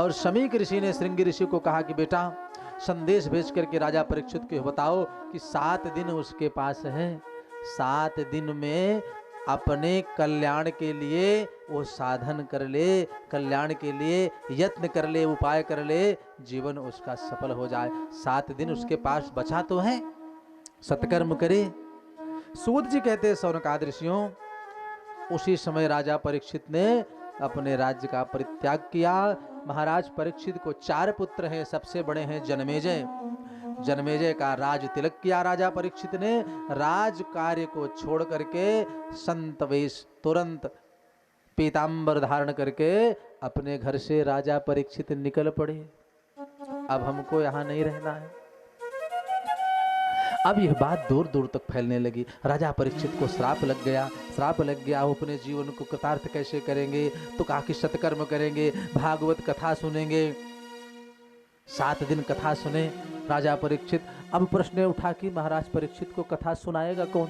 और शमीक ऋषि ने श्रृंगी ऋषि को कहा कि बेटा, संदेश भेज करके राजा परीक्षित को बताओ कि 7 दिन उसके पास है, 7 दिन में अपने कल्याण के लिए वो साधन कर ले, कल्याण के लिए यत्न कर ले, उपाय कर ले, जीवन उसका सफल हो जाए। 7 दिन उसके पास बचा तो है, सत्कर्म करे। सूत जी कहते सौनकादि ऋषियों, उसी समय राजा परीक्षित ने अपने राज्य का परित्याग किया। महाराज परीक्षित को 4 पुत्र हैं, सबसे बड़े हैं जन्मेजय। जन्मेजय का राज तिलक किया राजा परीक्षित ने, राज कार्य को छोड़ करके संत वेश, तुरंत पीतांबर धारण करके अपने घर से राजा परीक्षित निकल पड़े। अब हमको यहाँ नहीं रहना है। अब यह बात दूर दूर तक फैलने लगी। राजा परीक्षित को श्राप लग गया, श्राप लग गया। वो अपने जीवन को कृतार्थ कैसे करेंगे? तो कहा कि सत्कर्म करेंगे, भागवत कथा सुनेंगे। 7 दिन कथा सुने राजा परीक्षित। अब प्रश्न उठा कि महाराज परीक्षित को कथा सुनाएगा कौन?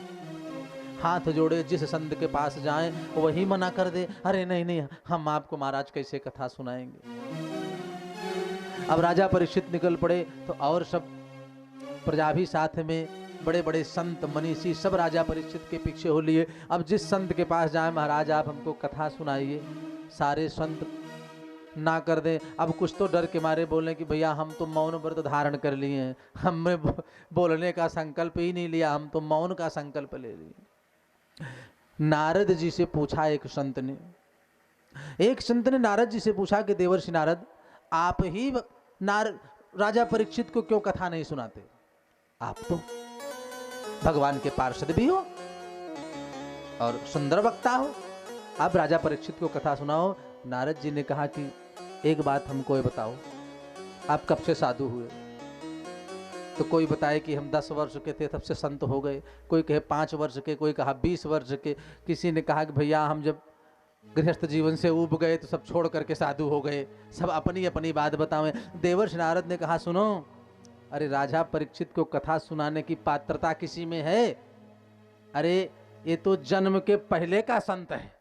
हाथ जोड़े, जिस संत के पास जाएं वही मना कर दे, अरे नहीं नहीं, हम आपको महाराज कैसे कथा सुनाएंगे। अब राजा परीक्षित निकल पड़े तो और सब प्रजा भी साथ में, बड़े बड़े संत मनीषी सब राजा परीक्षित के पीछे हो लिए। अब जिस संत के पास जाए, महाराज आप हमको कथा सुनाइए। सारे संत ना कर दे। अब कुछ तो डर के मारे बोले कि भैया हम तो मौन व्रत धारण कर लिए हैं, हमने बोलने का संकल्प ही नहीं लिया, हम तो मौन का संकल्प ले लिए। नारद जी से पूछा एक संत ने, नारद जी से पूछा कि देवर्षि नारद, आप ही राजा परीक्षित को क्यों कथा नहीं सुनाते? आप तो भगवान के पार्षद भी हो और सुंदर वक्ता हो, आप राजा परीक्षित को कथा सुनाओ। नारद जी ने कहा कि एक बात हमको ये बताओ, आप कब से साधु हुए? तो कोई बताए कि हम 10 वर्ष के थे तब से संत हो गए, कोई कहे 5 वर्ष के, कोई कहा 20 वर्ष के, किसी ने कहा कि भैया हम जब गृहस्थ जीवन से उब गए तो सब छोड़ करके साधु हो गए। सब अपनी अपनी बात बतावें। देवर्षि नारद ने कहा सुनो, अरे राजा परीक्षित को कथा सुनाने की पात्रता किसी में है? अरे ये तो जन्म के पहले का संत है।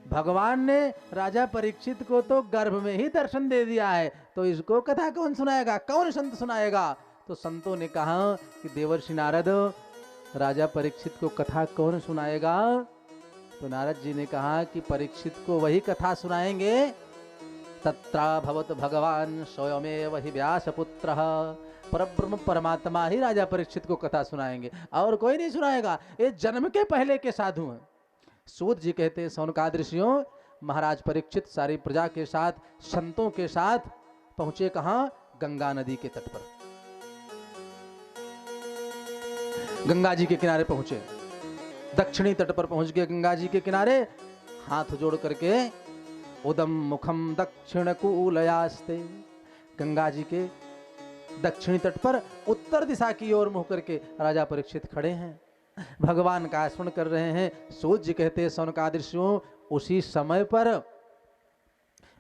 भगवान ने राजा परीक्षित को तो गर्भ में ही दर्शन दे दिया है, तो इसको कथा कौन सुनाएगा? कौन संत सुनाएगा? तो संतों ने कहा कि देवर्षि नारद, राजा परीक्षित को कथा कौन सुनाएगा? तो नारद जी ने कहा कि परीक्षित को वही कथा सुनाएंगे, तत्रा भवत भगवान स्वयमेव हि व्यासपुत्रः, परब्रह्म परमात्मा ही राजा परीक्षित को कथा सुनाएंगे, और कोई नहीं सुनाएगा। ये जन्म के पहले के साधु हैं। सूत जी कहते हैं सौनकादि ऋषियों, महाराज परीक्षित सारी प्रजा के साथ, संतों के साथ पहुंचे कहां? गंगा नदी के तट पर। गंगा जी के किनारे पहुंचे, दक्षिणी तट पर पहुंच गए। गंगा जी के किनारे हाथ जोड़ करके उदम मुखम दक्षिण कूलयास्ते, गंगा जी के दक्षिणी तट पर उत्तर दिशा की ओर मुंह करके राजा परीक्षित खड़े हैं, भगवान का स्मरण कर रहे हैं। सूत जी कहते हैं सौनकादि ऋषियों, उसी समय पर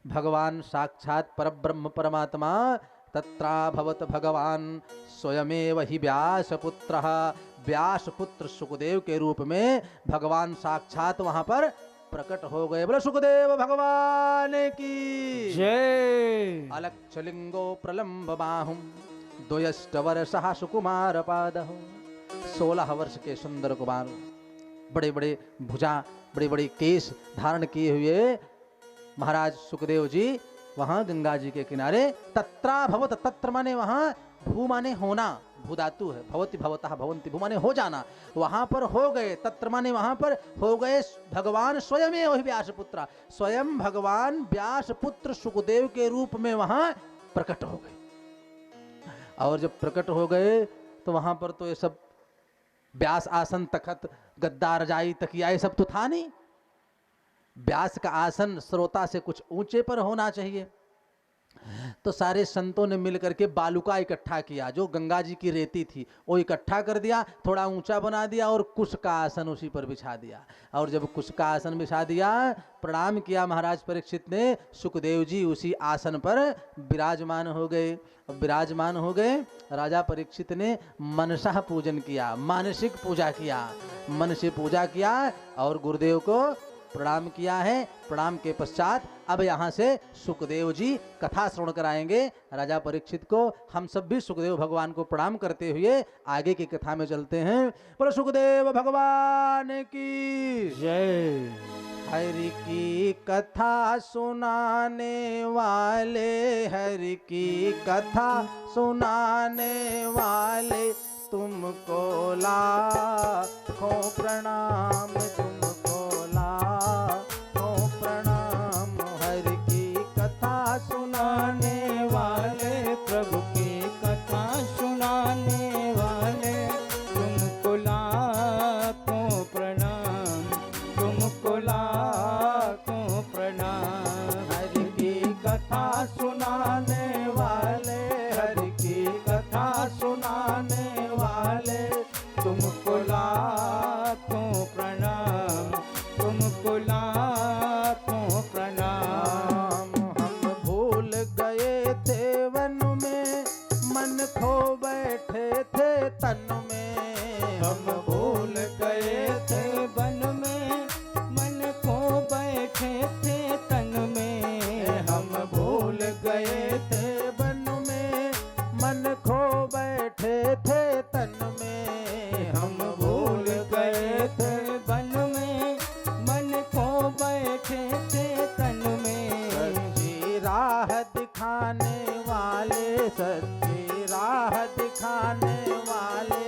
भगवान साक्षात परब्रह्म परमात्मा तत्रा भवत भगवान स्वयमेव हि व्यासपुत्रः, व्यासपुत्र सुखदेव के रूप में भगवान साक्षात वहां पर प्रकट हो गए। बोलो सुखदेव भगवान की जय। अलक्षलिंगो प्रलंब बाहुम द्वयष्टवर्षः सुकुमार पादः, 16 वर्ष के सुंदर कुमार, बड़े बड़े भुजा बड़ी बड़ी केश धारण किए हुए महाराज सुखदेव जी वहां गंगा जी के किनारे तत्रा भवत, तत्र माने वहां, भू माने होना, भूधातु है, भवति भवतः भवंति, भू माने हो जाना, वहां पर हो गए, तत्र माने वहां पर हो गए भगवान स्वयं वही व्यास पुत्र, स्वयं भगवान व्यास पुत्र सुखदेव के रूप में वहां प्रकट हो गए। और जब प्रकट हो गए तो वहां पर तो ये सब व्यास आसन, तखत, गद्दा, रजाई, तकिया ये सब तो था नहीं। व्यास का आसन श्रोता से कुछ ऊंचे पर होना चाहिए। तो सारे संतों ने मिलकर के बालुका इकट्ठा किया, जो गंगा जी की रेती थी वो इकट्ठा कर दिया, थोड़ा ऊंचा बना दिया और कुश का आसन उसी पर बिछा दिया। और जब कुश का आसन बिछा दिया, प्रणाम किया महाराज परीक्षित ने, सुखदेव जी उसी आसन पर विराजमान हो गए। विराजमान हो गए, राजा परीक्षित ने मनसा पूजन किया, मानसिक पूजा किया, मन से पूजा किया और गुरुदेव को प्रणाम किया है। प्रणाम के पश्चात अब यहाँ से सुखदेव जी कथा श्रवण कराएंगे राजा परीक्षित को। हम सब भी सुखदेव भगवान को प्रणाम करते हुए आगे की कथा में चलते हैं। बोलो सुखदेव भगवान की जय। हरि की कथा सुनाने वाले, हरि की कथा सुनाने वाले, तुमको लाखों प्रणाम, तुमको लाखों प्रणाम। हरि की कथा सुनाने वाले, प्रभु की कथा सुनाने वाले, तुमको लाखों प्रणाम, तुमको लाखों प्रणाम। हरि की कथा सुनाने वाले, हरि की कथा सुनाने वाले, तुमको लाखों प्रणाम, तुमको लाखों प्रणाम। हम भूल गए थे वन में, मन खो बैठे थे तन में। हम भूल गए थे वन में, मन खो बैठे थे तन में। हम भूल गए थे वन में, मन खो बैठे थे तन में। हम भूल गए थे वन में, मन खो बैठे थे तन में। सच्ची राह दिखाने वाले, सच्ची राह दिखाने वाले,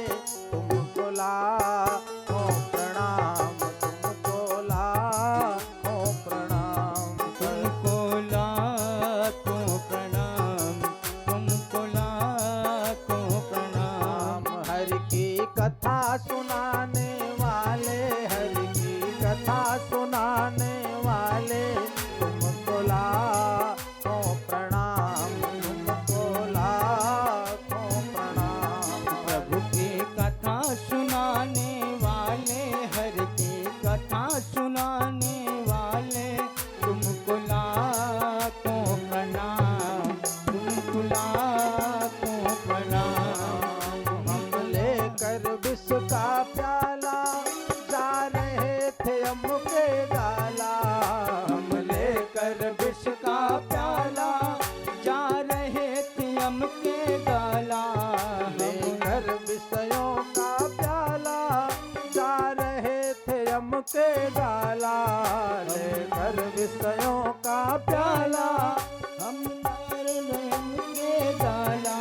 तुमको लाखों प्रणाम, तुमको लाखों प्रणाम। तुमको लाखों प्रणाम, तुमको लाखों प्रणाम। हरि की कथा सुनाने वाले, हरि की कथा सुनाने वाले, तुमको लाखों प्रणाम, तुमको लाखों प्रणाम। प्रभु की कथा सुनाने वाले, हरि की कथा सुनाने वाले, तुमको लाखों प्रणाम, तुमको लाखों प्रणाम। हम लेकर विष का प्याला जा रहे थे अमुके गाला। हम लेकर विष का प्याला जा रहे थे अमके गाला। लेकर विषयों का प्याला जा रहे थे अमुके गाला। लेकर विषयों का प्याला हम के गाला।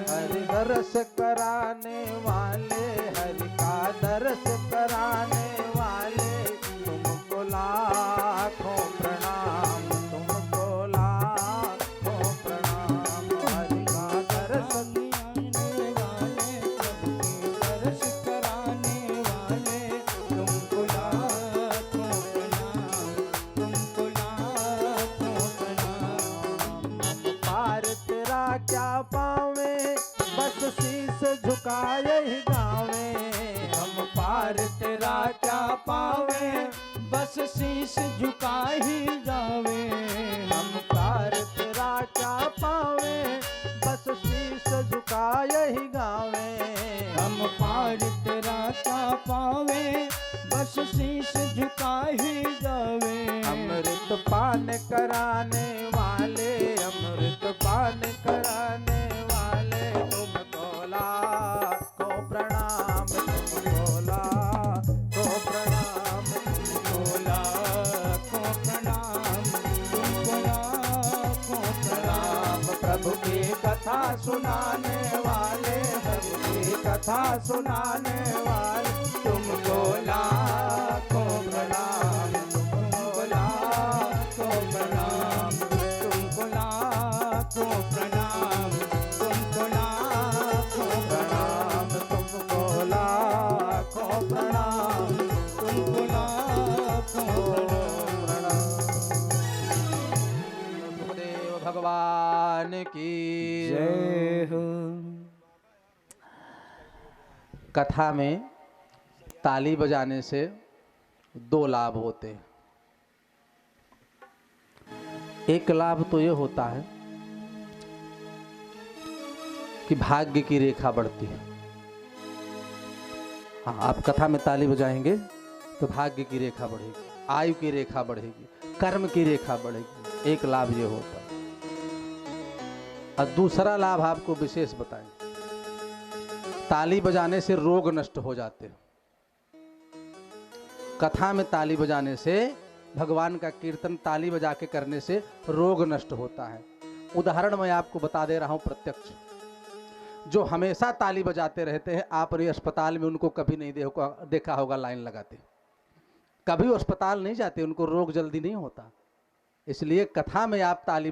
हरि दर्श कराने वाले, हरि का दर्श कराने वाले, तुमको लाखों प्रणाम, तुमको लाखों प्रणाम। हरि का दर्श आने वाले, प्रभु के दर्श कराने वाले, तुमको लाखों प्रणाम, तुमको लाखों प्रणाम। पार तेरा क्या पावे, बस शीस झुकाए ही गावे। हम पार तेरा क्या पावे, बस शीश झुका ही जावे। हम पार तेरा क्या पावे, बस शीस झुकाए ही गावे। हम पार तेरा क्या पावे, बस शीश झुका ही जावे। अमृत पान कराने वाले, अमृत पान कराने वाले, तुमको लाखों प्रणाम, तुमको लाखों प्रणाम, तुमको कथा सुनाने वाले, हरि की कथा सुनाने वाले, तुमको लाखों प्रणाम, तुमको लाखों प्रणाम, तुमको लाखों प्रणाम, तुमको लाखों प्रणाम, तुमको लाखों प्रणाम, तुमको लाखों प्रणाम। सुखदेव भगवान की जय हो। कथा में ताली बजाने से दो लाभ होते हैं। एक लाभ तो ये होता है कि भाग्य की रेखा बढ़ती है। हाँ, आप कथा में ताली बजाएंगे तो भाग्य की रेखा बढ़ेगी, आयु की रेखा बढ़ेगी, कर्म की रेखा बढ़ेगी। एक लाभ ये होता है। और दूसरा लाभ आपको विशेष बताएं, ताली बजाने से रोग नष्ट हो जाते हैं। कथा में ताली बजाने से, भगवान का कीर्तन ताली बजा के करने से रोग नष्ट होता है। उदाहरण मैं आपको बता दे रहा हूं प्रत्यक्ष। जो हमेशा ताली बजाते रहते हैं, आपने अस्पताल में उनको कभी नहीं देखा होगा लाइन लगाते, कभी अस्पताल नहीं जाते, उनको रोग जल्दी नहीं होता। इसलिए कथा में आप ताली